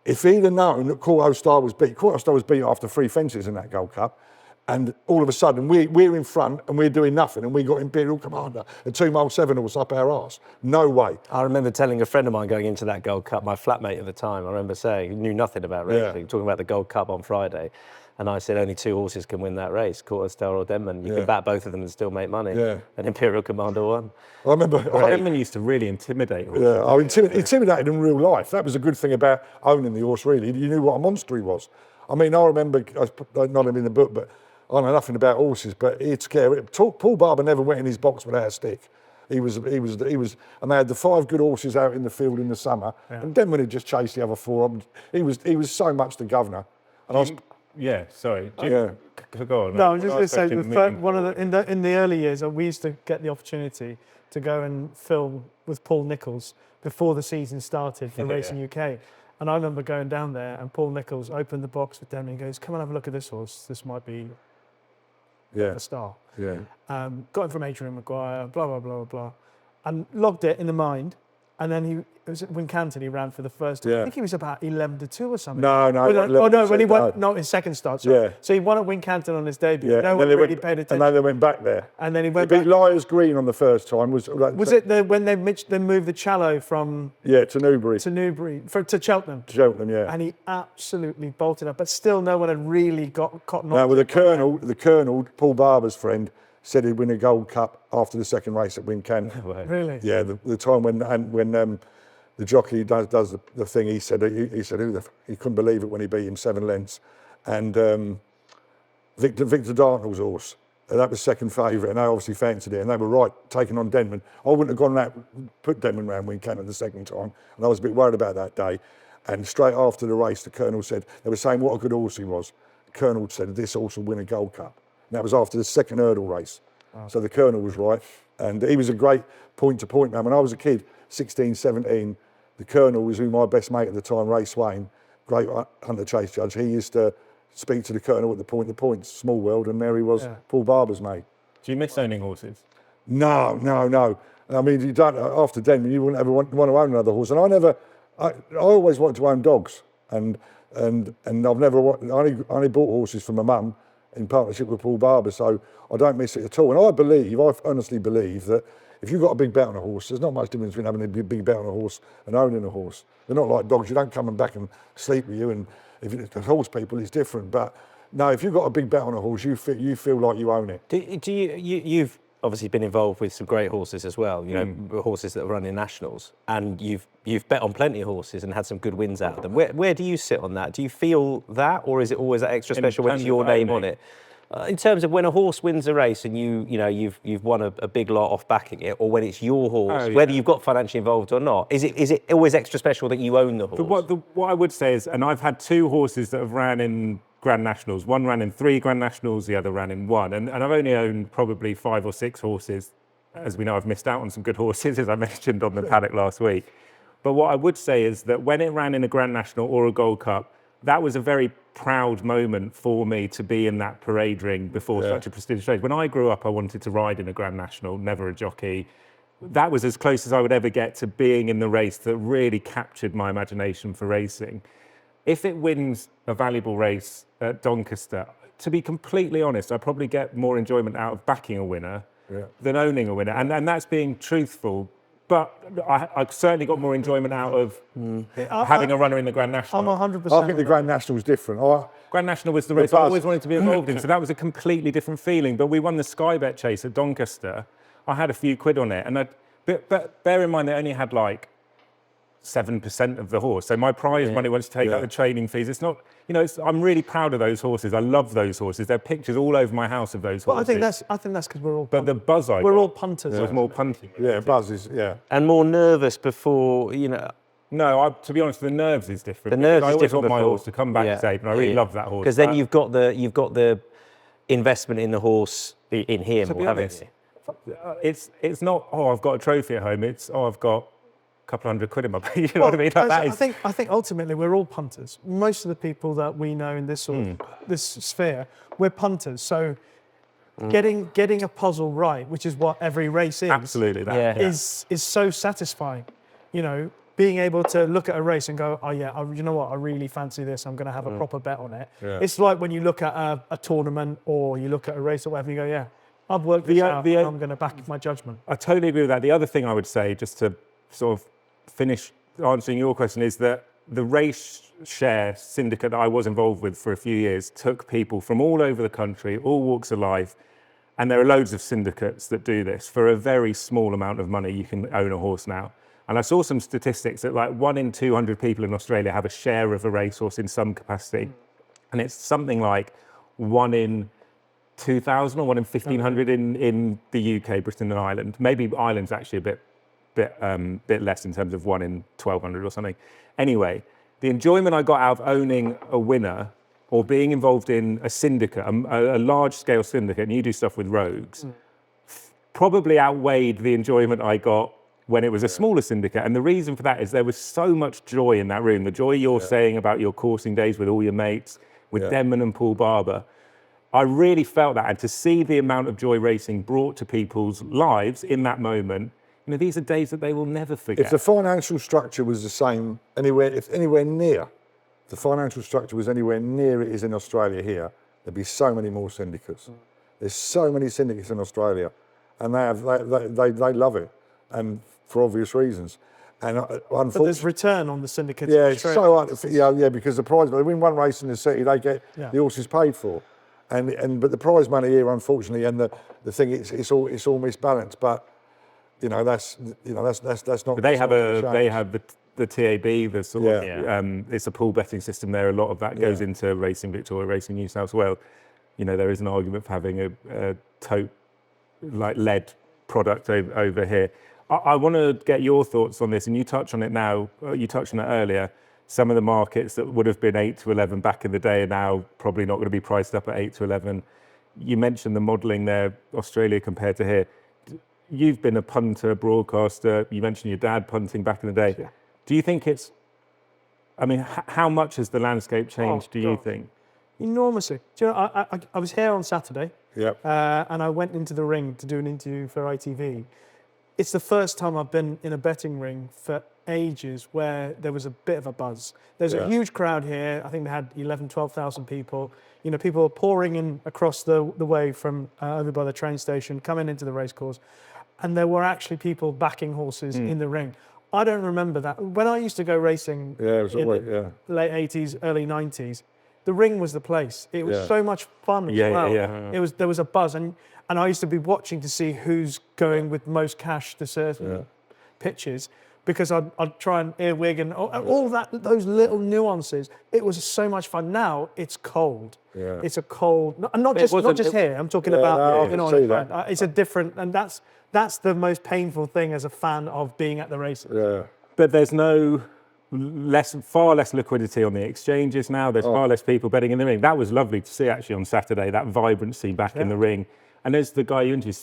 if he'd have known that Kauto Star was beat after 3 fences in that Gold Cup, and all of a sudden we're in front and we're doing nothing, and we got Imperial Commander at 2 mile 7 horse up our arse. No way. I remember telling a friend of mine going into that Gold Cup, my flatmate at the time, I remember saying, he knew nothing about racing, talking about the Gold Cup on Friday. And I said, only 2 horses can win that race, Kauto Star or Denman. You can back both of them and still make money. Yeah. And Imperial Commander won. I remember... Denman used to really intimidate horses. Yeah, I intimidated in real life. That was a good thing about owning the horse, really. You knew what a monster he was. I mean, I remember, not in the book, but I know nothing about horses, but it's scary. Paul Barber never went in his box without a stick. He was, and they had the 5 good horses out in the field in the summer, and Denman had just chased the other 4. He was so much the governor. And I was... Yeah, sorry. Yeah. Go on. No, I'm just going to say, in the early years, we used to get the opportunity to go and film with Paul Nicholls before the season started for Racing UK. And I remember going down there, and Paul Nicholls opened the box with Denman and goes, "Come and have a look at this horse. This might be a star." Yeah. Got him from Adrian Maguire, blah, blah, blah, blah. And logged it in the mind. And then it was at Wincanton, he ran for the first time. I think he was about 11-2 or something. When he won, not his second start. Sorry. Yeah. So he won at Wincanton on his debut. Yeah. No one really paid attention. And then they went back there. And then he went back. He beat Liars Green on the first time. Was it when they moved the Challow from... Yeah, to Newbury. To Cheltenham. Cheltenham, yeah. And he absolutely bolted up. But still no one had really got cotton on. Now, with the Colonel, Paul Barber's friend, said he'd win a Gold Cup after the second race at Wincanton. Really? Yeah, the time when the jockey does the thing, he said he couldn't believe it when he beat him 7 lengths, and Victor Dartnell's horse, that was second favourite, and they obviously fancied it, and they were right taking on Denman. I wouldn't have gone that put Denman round Wincanton the second time, and I was a bit worried about that day. And straight after the race, the Colonel said they were saying what a good horse he was. The Colonel said this horse will win a Gold Cup. And that was after the second hurdle race. So the Colonel was right. And he was a great point-to-point man. When I was a kid, 16, 17, the Colonel was who my best mate at the time, Ray Swain, great hunter chase judge. He used to speak to the Colonel at the point, small world, and there he was, Paul Barber's mate. Do you miss owning horses? No. I mean, you don't, after Denman, you wouldn't ever want to own another horse. And I always wanted to own dogs. And I've never, I only bought horses for my mum, in partnership with Paul Barber, so I don't miss it at all. And I honestly believe that if you've got a big bet on a horse, there's not much difference between having a big bet on a horse and owning a horse. They're not like dogs. You don't come back and sleep with you, and if it's horse people, it's different. But no, if you've got a big bet on a horse, you feel like you own it. You've obviously been involved with some great horses as well, you know, horses that run in nationals, and you've bet on plenty of horses and had some good wins out of them. Where do you sit on that? Do you feel that, or is it always that extra special when it's your name on it? In terms of when a horse wins a race and you've won a big lot off backing it, or when it's your horse, whether you've got financially involved or not, is it always extra special that you own the horse? What I would say is, and I've had 2 horses that have ran in Grand Nationals. One ran in 3 Grand Nationals, the other ran in 1. And I've only owned probably 5 or 6 horses. As we know, I've missed out on some good horses, as I mentioned on the paddock last week. But what I would say is that when it ran in a Grand National or a Gold Cup, that was a very proud moment for me to be in that parade ring before such a prestigious race. When I grew up, I wanted to ride in a Grand National, never a jockey. That was as close as I would ever get to being in the race that really captured my imagination for racing. If it wins a valuable race at Doncaster, to be completely honest, I probably get more enjoyment out of backing a winner than owning a winner. And that's being truthful. But I certainly got more enjoyment out of having a runner in the Grand National. I'm 100%. I think the Grand National is different. Grand National was the race I always wanted to be involved in, so that was a completely different feeling. But we won the Sky Bet chase at Doncaster. I had a few quid on it, but bear in mind they only had like 7% of the horse. So my prize money wants to take out the training fees. It's not, I'm really proud of those horses. I love those horses. There are pictures all over my house of those horses. I think that's because we're all. But the buzz we're all punters. was more punting. Yeah, Buzz is, And more nervous before, No, to be honest, the nerves is different. The nerves I is always different want my before. horse to come back safe, and I really love that horse. Because then you've got the investment in the horse in him, To be or having honest, it's not, I've got a trophy at home. It's, I've got a couple $100 in my bank. You know what I mean? I think ultimately we're all punters. Most of the people that we know in this this sphere, we're punters. So getting a puzzle right, which is what every race is, Absolutely, is so satisfying. Being able to look at a race and go, you know what, I really fancy this. I'm going to have a proper bet on it. Yeah. It's like when you look at a tournament or you look at a race or whatever, you go, I've worked this out, and I'm going to back my judgment. I totally agree with that. The other thing I would say, just to sort of finish answering your question, is that the race share syndicate that I was involved with for a few years took people from all over the country, all walks of life, and there are loads of syndicates that do this. For a very small amount of money, you can own a horse now. And I saw some statistics that like 1 in 200 people in Australia have a share of a racehorse in some capacity. And it's something like 1 in 2,000 or 1 in 1,500 in the UK, Britain and Ireland. Maybe Ireland's actually a bit less in terms of 1 in 1,200 or something. Anyway, the enjoyment I got out of owning a winner or being involved in a syndicate, a large-scale syndicate, and you do stuff with rogues, probably outweighed the enjoyment I got when it was a smaller syndicate. And the reason for that is there was so much joy in that room. The joy you're saying about your coursing days with all your mates, with Denman and Paul Barber. I really felt that. And to see the amount of joy racing brought to people's lives in that moment, these are days that they will never forget. If the financial structure was the same the financial structure was anywhere near it is in Australia here, there'd be so many more syndicates. There's so many syndicates in Australia, and they love it, and for obvious reasons. And but there's return on the syndicates. Yeah, it's so hard. Because the prize, they win one race in the city, they get the horses paid for, but the prize money here, unfortunately, and the thing it's all misbalanced. But that's not. But they have the TAB, the sort of it's a pool betting system there. A lot of that goes into Racing Victoria, Racing New South Wales. There is an argument for having a tote like lead product over here. I want to get your thoughts on this, and you touched on it now. You touched on it earlier. Some of the markets that would have been 8 to 11 back in the day are now probably not going to be priced up at 8 to 11. You mentioned the modelling there, Australia compared to here. You've been a punter, broadcaster. You mentioned your dad punting back in the day. Yeah. Do you think how much has the landscape changed, do you think? Enormously. Do you know, I was here on Saturday, and I went into the ring to do an interview for ITV. It's the first time I've been in a betting ring for ages where there was a bit of a buzz. There's a huge crowd here. I think they had 11,000, 12,000 people. People were pouring in across the way from over by the train station, coming into the racecourse. And there were actually people backing horses in the ring. I don't remember that. When I used to go racing it was the late 80s, early 90s, the ring was the place. It was so much fun as well. There was a buzz. And I used to be watching to see who's going with most cash to certain pitches, because I'd try and earwig and all that, those little nuances. It was so much fun. Now it's cold. Yeah. It's a cold, and not just here. I'm talking about it's a different, and that's the most painful thing as a fan of being at the races. Yeah. But there's far less liquidity on the exchanges now. There's far less people betting in the ring. That was lovely to see actually on Saturday, that vibrancy back in the ring. And as the guy you interviewed,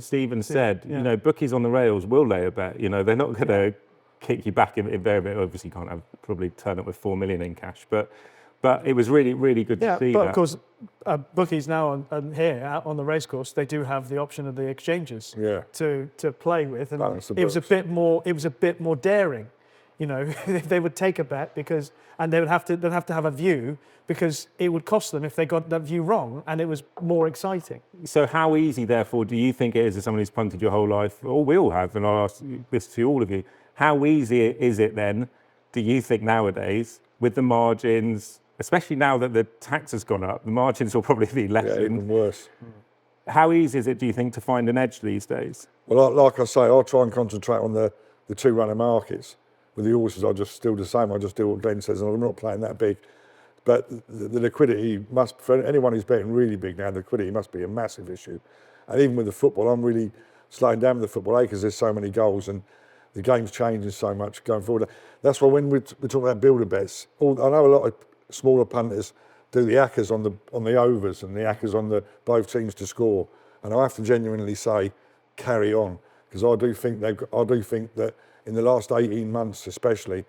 Stephen said, bookies on the rails will lay a bet. They're not going to kick you back in very bit. Obviously, you can't probably turn up with 4 million in cash, but it was really, really good to see. But of course, bookies now here out on the racecourse, they do have the option of the exchanges to play with, and it was a bit more daring. If they would take a bet and they'd have to have a view, because it would cost them if they got that view wrong, and it was more exciting. So how easy, therefore, do you think it is as someone who's punted your whole life, or we all have, and I'll ask this to all of you, how easy is it then, do you think nowadays, with the margins, especially now that the tax has gone up, the margins will probably be less. Yeah, even worse. How easy is it, do you think, to find an edge these days? Well, like I say, I'll try and concentrate on the two runner markets. with the horses, I just still the same. I just do what Glenn says, and I'm not playing that big. But the liquidity must, for anyone who's betting really big now, the liquidity must be a massive issue. And even with the football, I'm really slowing down with the football because there's so many goals and the game's changing so much going forward. That's why when we talk about builder bets, I know a lot of smaller punters do the accas on the overs and the accas on the both teams to score. And I have to genuinely say, carry on, because I do think that in the last 18 months, especially,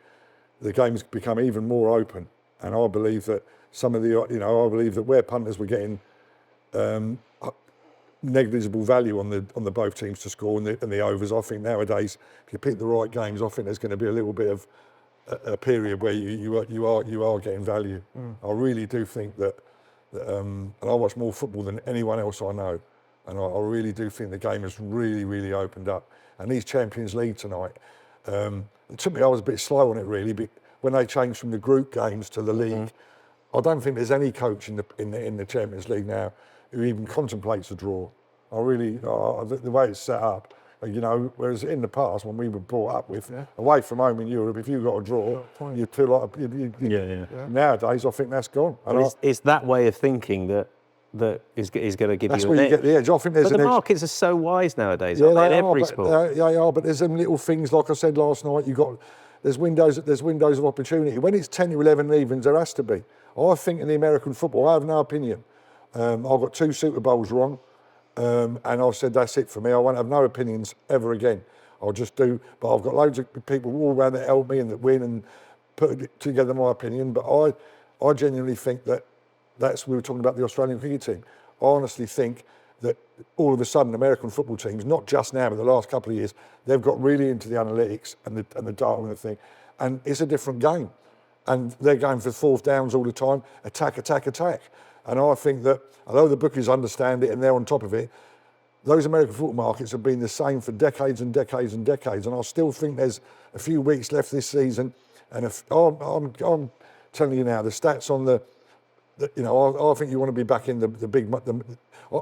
the game's become even more open. And I believe that some of the, I believe that where punters were getting negligible value on the both teams to score and the overs, I think nowadays, if you pick the right games, I think there's going to be a little bit of a period where you are getting value. I really do think that, and I watch more football than anyone else I know, and I really do think the game has really, really opened up. And these Champions League tonight, it took me, I was a bit slow on it really, but when they changed from the group games to the league, I don't think there's any coach in the Champions League now who even contemplates a draw. I really, the way it's set up, whereas in the past when we were brought up with away from home in Europe, if you got a draw, you feel like nowadays I think that's gone. And it's that way of thinking that is going to give that's you where an you get the edge. I think there's but the an edge. markets are so wise nowadays, Yeah, aren't they, they in are, every but, sport. they are, but there's them little things, like I said last night, there's windows of opportunity. When it's 10 or 11 evens, there has to be. I think in the American football, I have no opinion. I've got 2 Super Bowls wrong, and I've said that's it for me. I won't have no opinions ever again. I'll just do, but I've got loads of people all around that help me and that win and put together my opinion. But I genuinely think we were talking about the Australian cricket team. I honestly think that all of a sudden American football teams, not just now, but the last couple of years, they've got really into the analytics and the data and the thing. And it's a different game. And they're going for 4th downs all the time, attack. And I think that, although the bookies understand it and they're on top of it, those American football markets have been the same for decades and decades and decades. And I still think there's a few weeks left this season. And I'm telling you now, the stats on I think you want to be back in the big.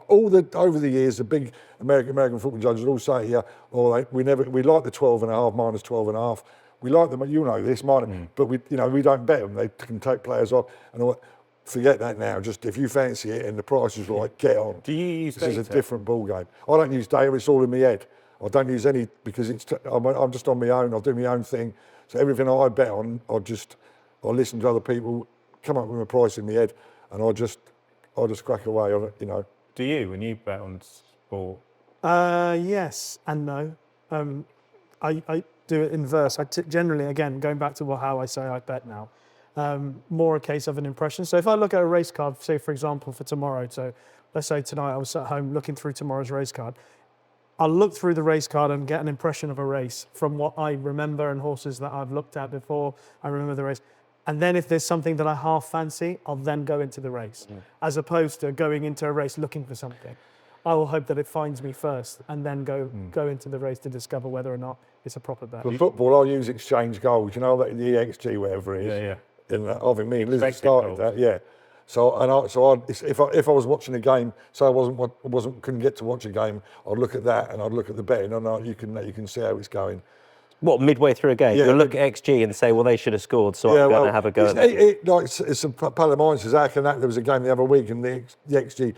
Over the years, the big American football judges all say here, we like the 12.5 minus 12.5. We like them, this minus, but we don't bet them. They can take players off and all. Forget that now. Just if you fancy it and the price is right, get on. Do you use This data? is a different ball game. I don't use data. It's all in my head. I don't use any because I'm just on my own. I'll do my own thing. So everything I bet on, I listen to other people, come up with a price in my head, and I just crack away on it. Do you, when you bet on sport? Yes and no. I do it inverse. Generally, again, going back to how I say I bet now, more a case of an impression. So if I look at a race card, say for example for tomorrow, so let's say tonight I was at home looking through tomorrow's race card, I'll look through the race card and get an impression of a race from what I remember and horses that I've looked at before. I remember the race. And then if there's something that I half fancy, I'll then go into the race, as opposed to going into a race looking for something. I will hope that it finds me first and then go into the race to discover whether or not it's a proper bet. For football, I'll use exchange goals. The EXG, whatever it is. Yeah. I think me and Liz Expected started goals. that. Yeah. If I was watching a game, so I couldn't get to watch a game, I'd look at that and I'd look at the betting, and you can see how it's going. What, midway through a game? Yeah. You'll look at XG and say, well, they should have scored, so I'm going to have a go at that. It's a pal of mine says, how can that? There was a game the other week and the XG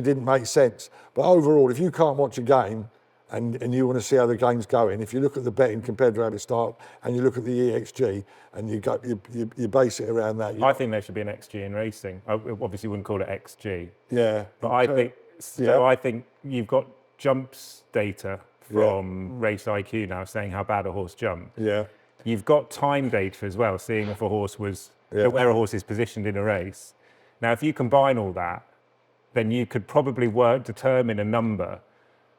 didn't make sense. But overall, if you can't watch a game and you want to see how the game's going, if you look at the betting compared to how it started and you look at the EXG and you base it around that. I think there should be an XG in racing. I obviously wouldn't call it XG. Yeah. But I think you've got jumps data from Race IQ now saying how bad a horse jumped. Yeah. You've got time data as well, seeing if a horse where a horse is positioned in a race. Now, if you combine all that, then you could probably determine a number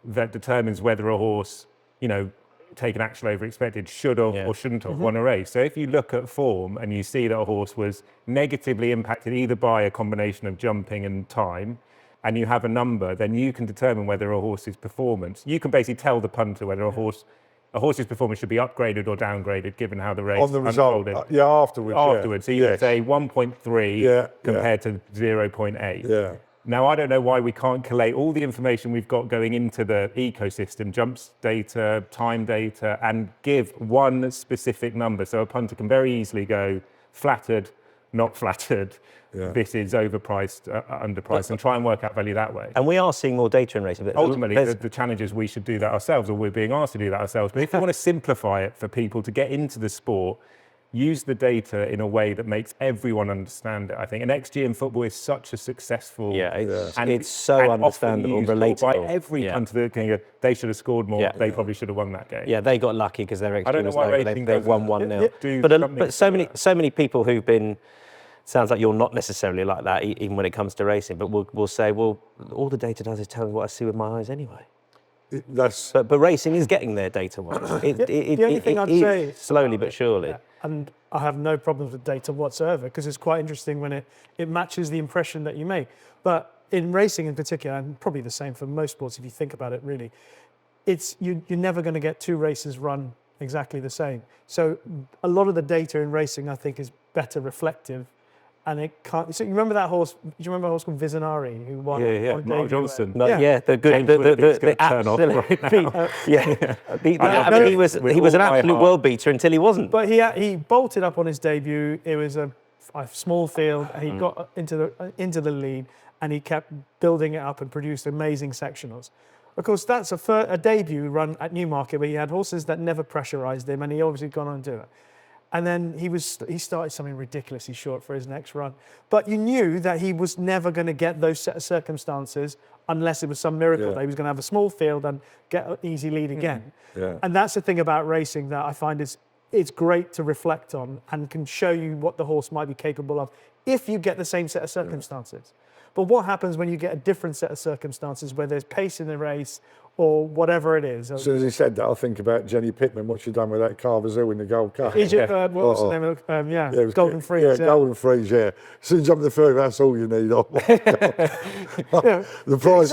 that determines whether a horse, taken action over expected, should have or shouldn't have won a race. So if you look at form and you see that a horse was negatively impacted either by a combination of jumping and time, and you have a number, then you can determine whether a horse's performance, you can basically tell the punter whether a horse's performance should be upgraded or downgraded given how the race On the result, unfolded. afterwards. So you would say 1.3 compared to 0.8. Yeah. Now, I don't know why we can't collate all the information we've got going into the ecosystem, jumps data, time data, and give one specific number. So a punter can very easily go flattered, not flattered, this is overpriced, underpriced, and try and work out value that way. And we are seeing more data in racing. But Ultimately, the challenge is we should do that ourselves, or we're being asked to do that ourselves. But if you want to simplify it for people to get into the sport, use the data in a way that makes everyone understand it, I think. And XG in football is such a successful... it's so understandable, relatable. By every punter that can go, they should have scored more, they probably should have won that game. Yeah, they got lucky because their XG I don't know was why low, racing they won 1-0. But so many people who've been... Sounds like you're not necessarily like that, even when it comes to racing, but we'll say, well, all the data does is tell me what I see with my eyes anyway. But racing is getting there data-wise. The only thing I'd say... Slowly but surely. And I have no problems with data whatsoever, because it's quite interesting when it matches the impression that you make. But in racing in particular, and probably the same for most sports if you think about it really, you're never going to get two races run exactly the same. So a lot of the data in racing, I think, is better reflective. And it can't. So you remember that horse? Do you remember a horse called Visionari who won? Mark Johnston. The good, the absolute, he was an absolute world beater until he wasn't. But he bolted up on his debut. It was a small field. He got into the lead, and he kept building it up and produced amazing sectionals. Of course, that's a debut run at Newmarket where he had horses that never pressurised him, and he obviously gone on to do it. And then he started something ridiculously short for his next run. But you knew that he was never going to get those set of circumstances unless it was some miracle that he was going to have a small field and get an easy lead again. And that's the thing about racing that I find it's great to reflect on and can show you what the horse might be capable of if you get the same set of circumstances. But what happens when you get a different set of circumstances where there's pace in the race or whatever it is? As soon as he said that, I think about Jenny Pittman, what she done with that Carver's Hill in the Gold Cup. Egypt, what was the name of it? It was Golden Freeze. Yeah, Golden Freeze, As soon as you jump the ferry, that's all you need. Oh, the price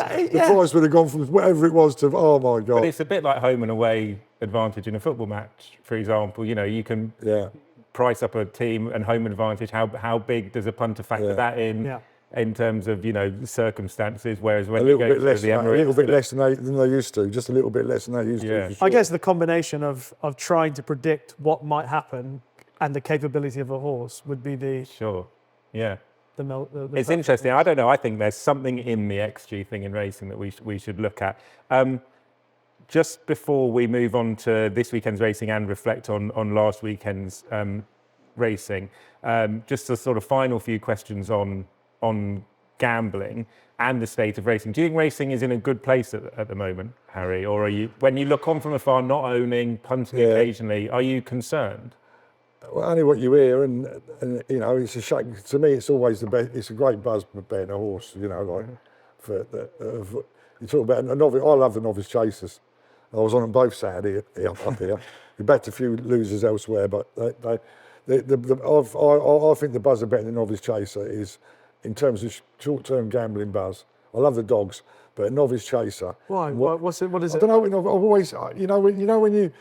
would have gone from whatever it was to, oh my God. But it's a bit like home and away advantage in a football match, for example. You know, you can price up a team and home advantage. How big does a punter factor that in? In terms of, circumstances, whereas when you go to the Emirates... A little bit less than they used to, just a little bit less than they used to. I guess the combination of trying to predict what might happen and the capability of a horse would be the... It's interesting. I don't know. I think there's something in the XG thing in racing that we should look at. Just before we move on to this weekend's racing and reflect on last weekend's racing, just a sort of final few questions on gambling and the state of racing. Do you think racing is in a good place at the moment, Harry? Or are you, when you look on from afar, not owning, punting occasionally, are you concerned? Well, only what you hear, and it's a shame. To me, it's always the best. It's a great buzz betting a horse. You talk about a novice. I love the novice chasers. I was on them both Saturday up here. We backed a few losers elsewhere, but I think the buzz of betting the novice chaser is, in terms of short-term gambling buzz. I love the dogs, but a novice chaser. Why? What is it? I don't know. I've always, when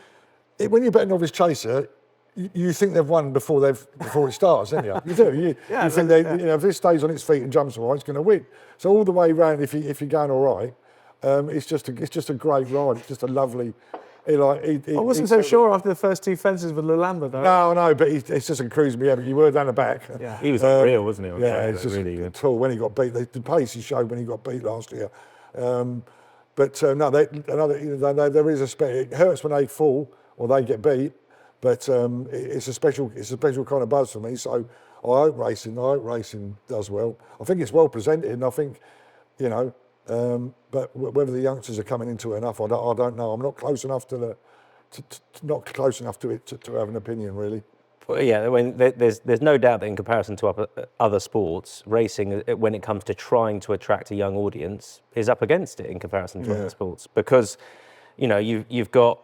you bet a novice chaser, you think they've won before it starts, don't you? You do. You think if this stays on its feet and jumps all right, it's going to win. So all the way round, if you're going all right, it's just a great ride. It's just a lovely. I wasn't so sure after the first two fences with Lalamba, though. No, but it's just a cruise me. But you were down the back. Yeah, he was unreal, wasn't he? It's just really good. When he got beat, the pace he showed when he got beat last year. There is a it hurts when they fall or they get beat, but it's a special kind of buzz for me. So I hope racing does well. I think it's well presented, and I think, but whether the youngsters are coming into it enough, I don't know. I'm not close enough to it to have an opinion, really. Well, there's no doubt that in comparison to other sports, racing, when it comes to trying to attract a young audience, is up against it in comparison to other sports, because you've got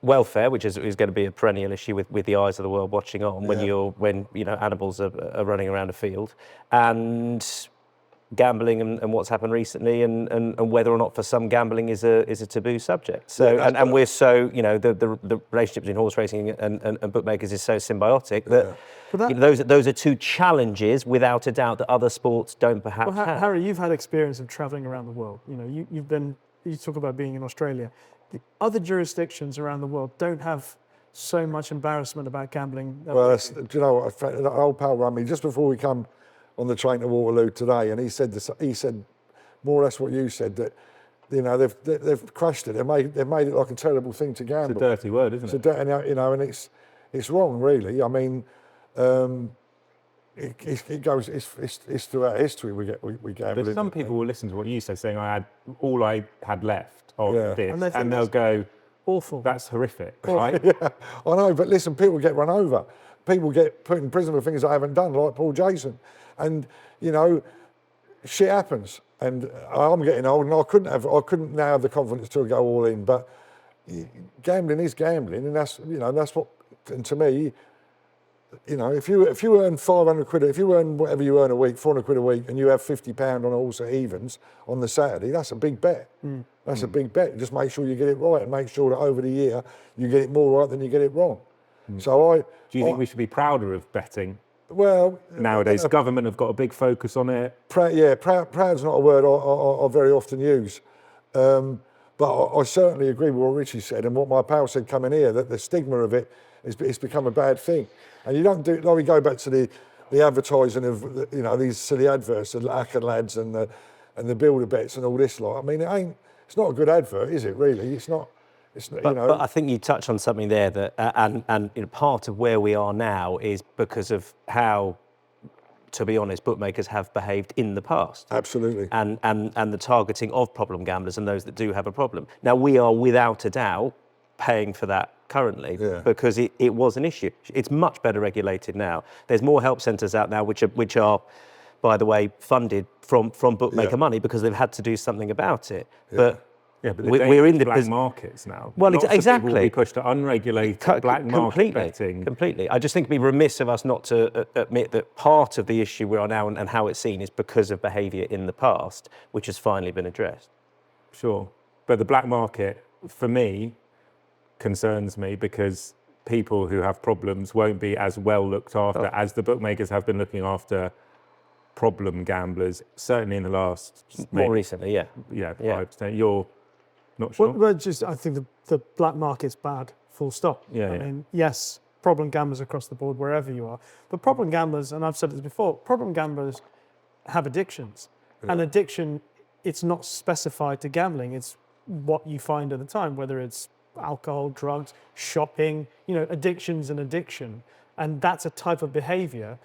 welfare, which is going to be a perennial issue with the eyes of the world watching on when animals are running around a field, and gambling and what's happened recently, and whether or not for some gambling is a taboo subject. So and we're so, you know, the relationship between horse racing and bookmakers is so symbiotic that, you know, those are two challenges without a doubt that other sports don't perhaps have. Harry, you've had experience of travelling around the world. You know, you talk about being in Australia. The other jurisdictions around the world don't have so much embarrassment about gambling. Well, do you know what? An old pal rang me just before we come on the train to Waterloo today, and he said more or less what you said, that, you know, they've crushed it. They've made it like a terrible thing to gamble. It's a dirty word, isn't it? You know, and it's wrong, really. I mean, it goes. It's throughout history we gamble. But some people will listen to what you say, saying I had left of this, and they'll go, awful. That's horrific, right? Yeah, I know, but listen, people get run over. People get put in prison for things they haven't done, like Paul Jason. And, you know, shit happens. And I'm getting old, and I couldn't now have the confidence to go all in. But gambling is gambling, and that's what. And to me, you know, if you earn 500 quid, if you earn whatever you earn a week, 400 quid a week, and you have £50 on a horse at evens on the Saturday, that's a big bet. That's a big bet. Just make sure you get it right, and make sure that over the year you get it more right than you get it wrong. So do you think we should be prouder of betting? Well, nowadays, government have got a big focus on it. Proud's not a word I very often use. But I certainly agree with what Richie said and what my pal said coming here, that the stigma of it it's become a bad thing. And you don't do, like we go back to the advertising of, you know, these silly adverts, the Acker lads and the builder bets and all this lot. I mean, it's not a good advert, is it, really? It's not. But I think you touched on something there that, and you know, part of where we are now is because of how, to be honest, bookmakers have behaved in the past. Absolutely. And the targeting of problem gamblers and those that do have a problem. Now, we are without a doubt paying for that currently because it was an issue. It's much better regulated now. There's more help centres out now which are, by the way, funded from bookmaker money because they've had to do something about it. But we're in the black markets now. Well, Lots exactly. Of people will be pushed to unregulated black market betting. Completely. I just think it'd be remiss of us not to admit that part of the issue we are now and how it's seen is because of behaviour in the past, which has finally been addressed. Sure, but the black market, for me, concerns me because people who have problems won't be as well looked after as the bookmakers have been looking after problem gamblers. Certainly in the last more recently, 5 to 10. You're not sure? Well, I think the black market's bad, full stop. I mean, yes, problem gamblers across the board, wherever you are. But problem gamblers, and I've said this before, problem gamblers have addictions. And addiction, it's not specified to gambling. It's what you find at the time, whether it's alcohol, drugs, shopping. You know, addiction's an addiction. And that's a type of behaviour.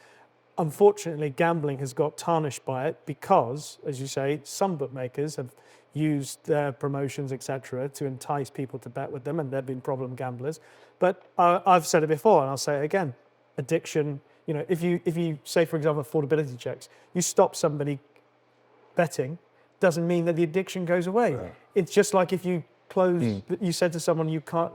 Unfortunately, gambling has got tarnished by it because, as you say, some bookmakers have used their promotions, etc., to entice people to bet with them, and they've been problem gamblers. But I've said it before, and I'll say it again: addiction. You know, if you say, for example, affordability checks, you stop somebody betting, doesn't mean that the addiction goes away. Yeah. It's just like if you close, you said to someone,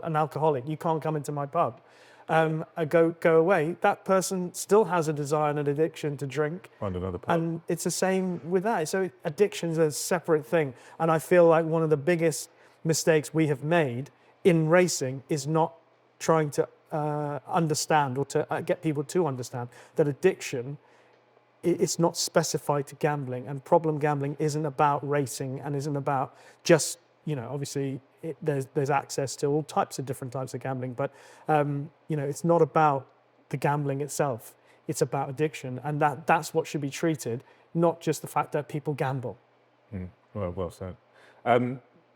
an alcoholic, you can't come into my pub. Go away. That person still has a desire and an addiction to drink. Find another pub. And it's the same with that. So addiction's a separate thing. And I feel like one of the biggest mistakes we have made in racing is not trying to understand or to get people to understand that addiction, it's not specified to gambling, and problem gambling isn't about racing and isn't about just, you know, obviously there's access to all different types of gambling, but you know, it's not about the gambling itself. It's about addiction, and that's what should be treated, not just the fact that people gamble. Well said.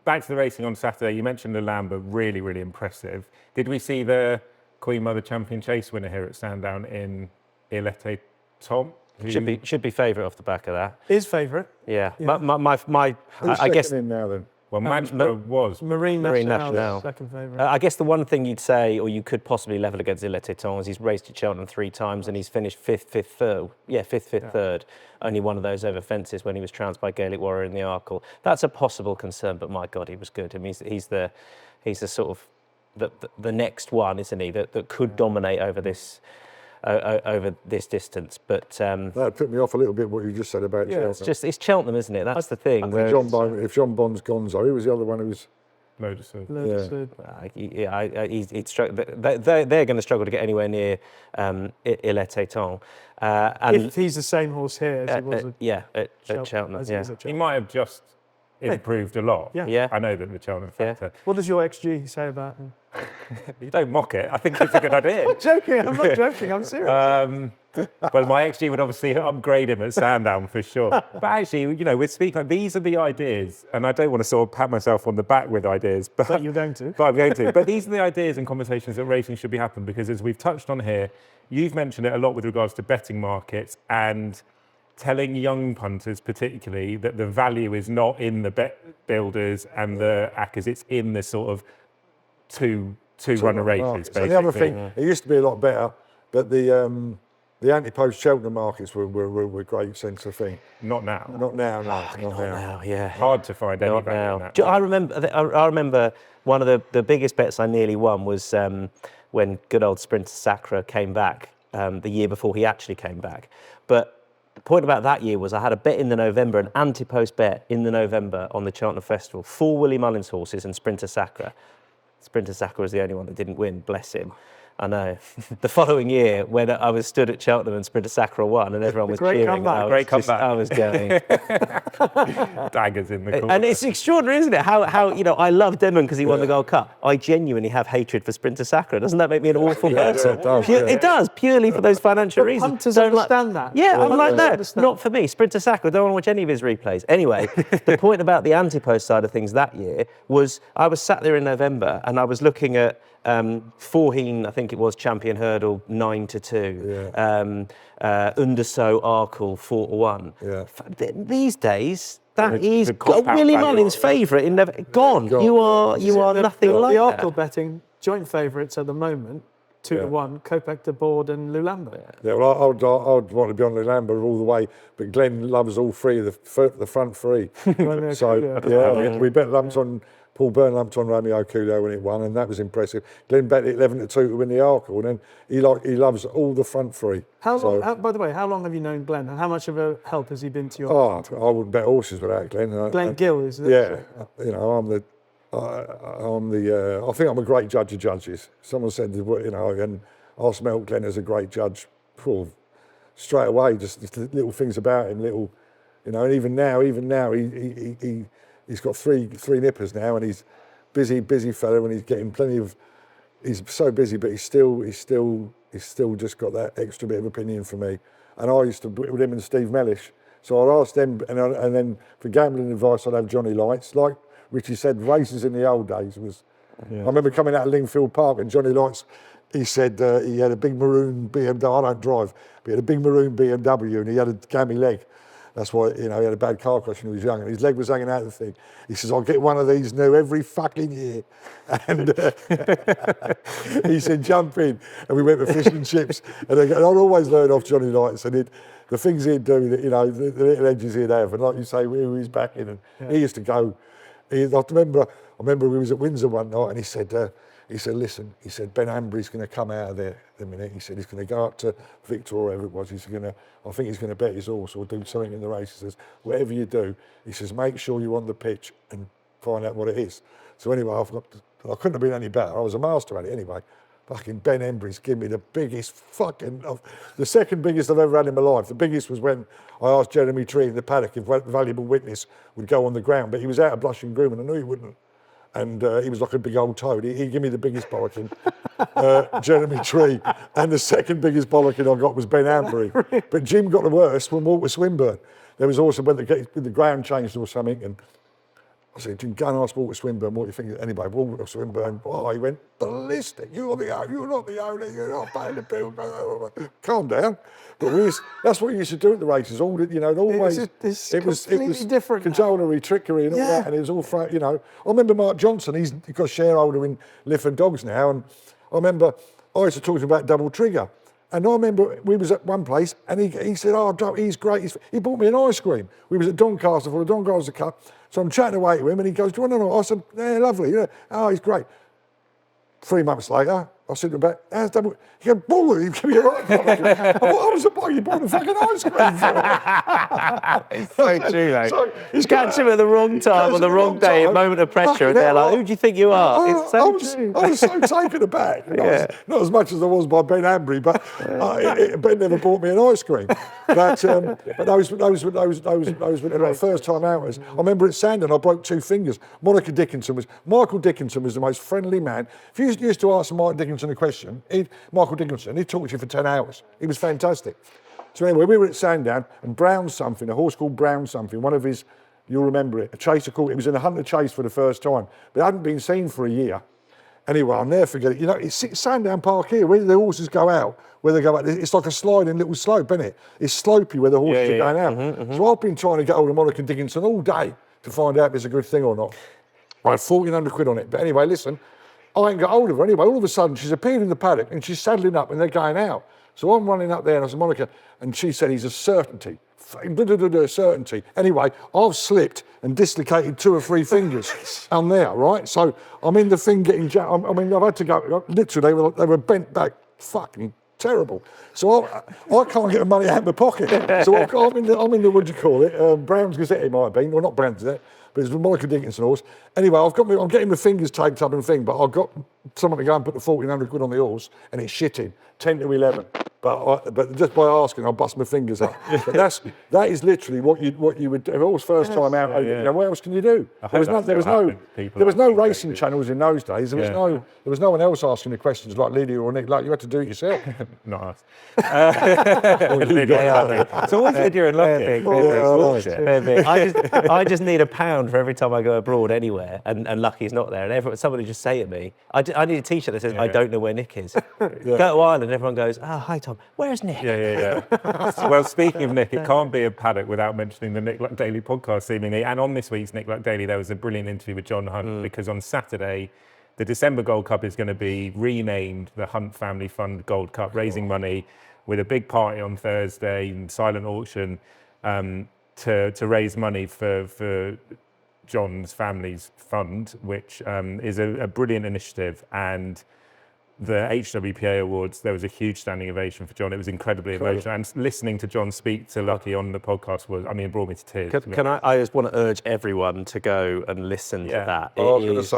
Back to the racing on Saturday. You mentioned the Lamba, really, really impressive. Did we see the Queen Mother Champion Chase winner here at Sandown in Ilete Tom? Should be favourite off the back of that. His favourite. Yeah. Who's I guess in now then. Well, was Marine National. Second favourite. I guess the one thing you'd say, or you could possibly level against Ilete Tom, is he's raced at Cheltenham 3 times and he's finished fifth, third. Third. Only one of those over fences when he was trounced by Gaelic Warrior in the Arkle. That's a possible concern, but my God, he was good. I mean, he's the sort of the next one, isn't he? That could dominate over this over this distance. But That put me off a little bit what you just said about Cheltenham. it's Cheltenham, isn't it? That's the thing. Where If John Bond's Gonzo, who was the other one who was... Loaderson. they're going to struggle to get anywhere near Il Eteton. And If he's the same horse here as he was at Cheltenham. as he is at He Cheltenham. might have just improved a lot. Yeah. I know that the Cheltenham factor. What does your XG say about him? You don't mock it. I think it's a good idea. I'm not joking, I'm serious. Well, my XG would obviously upgrade him at Sandown for sure. But actually, we're speaking like these are the ideas, and I don't want to sort of pat myself on the back with ideas, But you're going to. But I'm going to. But these are the ideas and conversations that racing should be happening, because as we've touched on here, you've mentioned it a lot with regards to betting markets and telling young punters particularly that the value is not in the bet builders and the ACCAs, it's in the sort of two runner races, basically. And the other thing, it used to be a lot better, but the anti-post Cheltenham markets were a great sense of thing. Not now. Not now, no. Not now. Now, yeah. Hard to find any Not value in now. that. I remember one of the biggest bets I nearly won was when good old Sprinter Sacre came back the year before he actually came back. But the point about that year was I had a bet in the November, an anti-post bet in the November on the Cheltenham Festival, 4 Willie Mullins horses and Sprinter Sacre. Sprinter Sacre was the only one that didn't win, bless him. I know. The following year, when I was stood at Cheltenham and Sprinter Sacre won, and everyone was Great cheering, comeback. Great comeback. I was going. Daggers in the corner. And it's extraordinary, isn't it? How I love Denman because he won the Gold Cup. I genuinely have hatred for Sprinter Sacre. Doesn't that make me an awful person? it does, It does, purely for those financial reasons. Punters Don't understand that. Yeah, I'm like that. understand. Not for me. Sprinter Sacre, I don't want to watch any of his replays. Anyway, the point about the anti-post side of things that year was I was sat there in November and I was looking at Forheen, I think it was, champion hurdle 9-2. Underso Arkle 4-1. Yeah. These days, that The is compound Willie value Mullins' favourite. Gone. You are nothing like the that. Arkle betting joint favourites at the moment, 2-1, Kopek de Board and Lulamba. Yeah, well, I'd want to be on Lulamba all the way, but Glenn loves all three of the front three. So, we bet lumped on, Paul Byrne lumped on Romeo Kudo when it won, and that was impressive. Glenn bet it 11-2 to win the Arkle, and then he loves all the front three. How long, by the way, how long have you known Glenn, and how much of a help has he been to your... Oh, I wouldn't bet horses without Glenn. Glenn Gill, is it? Yeah, I think I'm a great judge of judges. Someone said, and I smelt Glenn as a great judge, straight away. Just little things about him, and even now, he's got three nippers now, and he's busy fellow, and he's getting plenty of. He's so busy, but he's still just got that extra bit of opinion for me. And I used to with him and Steve Mellish, so I'd ask them, and then for gambling advice, I'd have Johnny Lights. Like Richie said, races in the old days was. Yeah. I remember coming out of Lingfield Park, and Johnny Lights, he said he had a big maroon BMW. I don't drive, but he had a big maroon BMW, and he had a gammy leg. That's why, he had a bad car crash when he was young, and his leg was hanging out of the thing. He says, I'll get one of these new every fucking year. And he said, jump in. And we went for fish and chips. And I'd always learn off Johnny Lights. And the things he'd do, the little edges he'd have. And like you say, we were his back in. And he used to go. I remember we was at Windsor one night, and he said, listen, he said, Ben Ambry's going to come out of there in a minute. He said, he's going to go up to Victor or wherever it was. I think he's going to bet his horse or do something in the race. He says, whatever you do, he says, make sure you're on the pitch and find out what it is. So anyway, I couldn't have been any better. I was a master at it anyway. Fucking Ben Embry's given me the biggest the second biggest I've ever had in my life. The biggest was when I asked Jeremy Tree in the Paddock if Valuable Witness would go on the ground, but he was out of Blushing Groom and I knew he wouldn't. And he was like a big old toad. He gave me the biggest bollocking, Jeremy Tree. And the second biggest bollocking I got was Ben Ambry. But Jim got the worst when Walter Swinburne. There was also when the ground changed or something. And I said, Jim, go and ask Walter Swinburne what you think. Anyway, Walter Swinburne, he went ballistic. You're not the owner, you're not paying the bill. Calm down. But that's what you used to do at the races. Always. It was different. Cajolery, trickery, and all that. And it was all, I remember Mark Johnson. He's got a shareholder in Lifford Dogs now. And I remember I used to talk to him about Double Trigger. And I remember we was at one place, and he said, he's great. He bought me an ice cream. We was at Doncaster for the Doncaster Cup. So I'm chatting away to him, and he goes, do you want to know? I said, yeah, lovely. Oh, he's great. 3 months later, I said to him about, how's double? He goes, ball, you give me a right. I was a boy, you bought a fucking ice cream for me. It's so true, mate. So You catch him at the wrong time on the wrong day, a moment of pressure, and they're like, who do you think you are? It's so true. I was so taken aback. Not as much as I was by Ben Ambry, but Ben never bought me an ice cream. But those were the first time out. I remember at Sandown, I broke 2 fingers. Michael Dickinson was the most friendly man. If you used to ask Michael Dickinson a question, he'd talk to you for 10 hours. He was fantastic. So anyway, we were at Sandown, and Brown something, a horse called Brown something, one of his, you'll remember it, a chaser called, it was in the Hunter Chase for the first time, but it hadn't been seen for a year. Anyway, I'll never forget it. You know, it's Sandown Park here, where the horses go out, where they go out. It's like a sliding little slope, isn't it? It's slopey where the horses are going out. So I've been trying to get hold of Monica Dickinson all day to find out if it's a good thing or not. I had 1,400 quid on it. But anyway, listen, I ain't got hold of her anyway. All of a sudden, she's appeared in the paddock and she's saddling up and they're going out. So I'm running up there and I said, Monica, and she said, he's a certainty. Certainty. Anyway, I've slipped and dislocated 2 or 3 fingers on there, right? So I'm in the thing getting I mean, I've had to go, literally, they were bent back, fucking terrible. So I can't get the money out of my pocket. So I'm in the, what do you call it? Brown's Gazette it might have been, well not Brown's Gazette, but it's the Monica Dickinson horse. Anyway, I'm getting my fingers taped up and thing, but I've got someone to go and put the 1,400 quid on the horse and it's shitting, 10 to 11. But just by asking, I'll bust my fingers up. But that is literally what you would do. If it was first time out, you know, what else can you do? There was no racing channels in those days. There was no one else asking the questions like Lydia or Nick. Like you had to do it yourself. Not us. Lydia, it's always Lydia and Lucky. I just need £1 for every time I go abroad anywhere, and Lucky's not there. And somebody just say to me, I need a T-shirt that says, I don't know where Nick is. Go to Ireland, everyone goes, oh, hi Tom, where's Nick? Well, speaking of Nick, it can't be a paddock without mentioning the Nick Luck Daily podcast, seemingly. And on this week's Nick Luck Daily, there was a brilliant interview with John Hunt, because on Saturday, the December Gold Cup is going to be renamed the Hunt Family Fund Gold Cup, raising money with a big party on Thursday and silent auction to raise money for John's family's fund, which is a brilliant initiative. And the HWPA Awards, there was a huge standing ovation for John. It was incredibly emotional. And listening to John speak to Lucky on the podcast it brought me to tears. I just want to urge everyone to go and listen to that. It's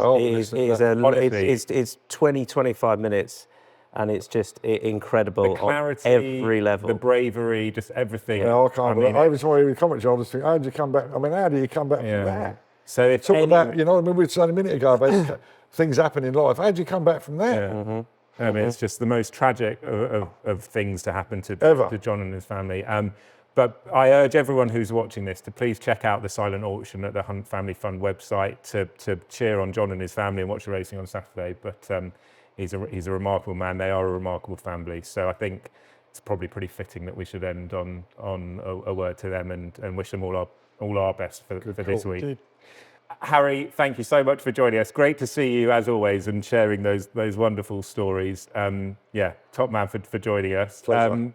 20, 25 minutes. And it's just incredible the clarity, on every level. The bravery, just everything. Yeah, I can't believe it. Every time we comment, I just think, how do you come back? I mean, how do you come back from that? So if talk about, you know, I mean, we were saying a minute ago about things happen in life. How do you come back from that? I mean, it's just the most tragic of things to happen to John and his family. But I urge everyone who's watching this to please check out the silent auction at the Hunt Family Fund website to cheer on John and his family and watch the racing on Saturday. But he's a remarkable man. They are a remarkable family. So I think it's probably pretty fitting that we should end on a word to them and wish them all our best for this week. Dude. Harry, thank you so much for joining us. Great to see you as always and sharing those wonderful stories. Top man for joining us.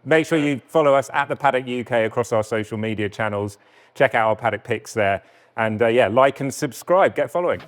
Make sure you follow us at the Paddock UK across our social media channels. Check out our Paddock picks there. And like and subscribe. Get following.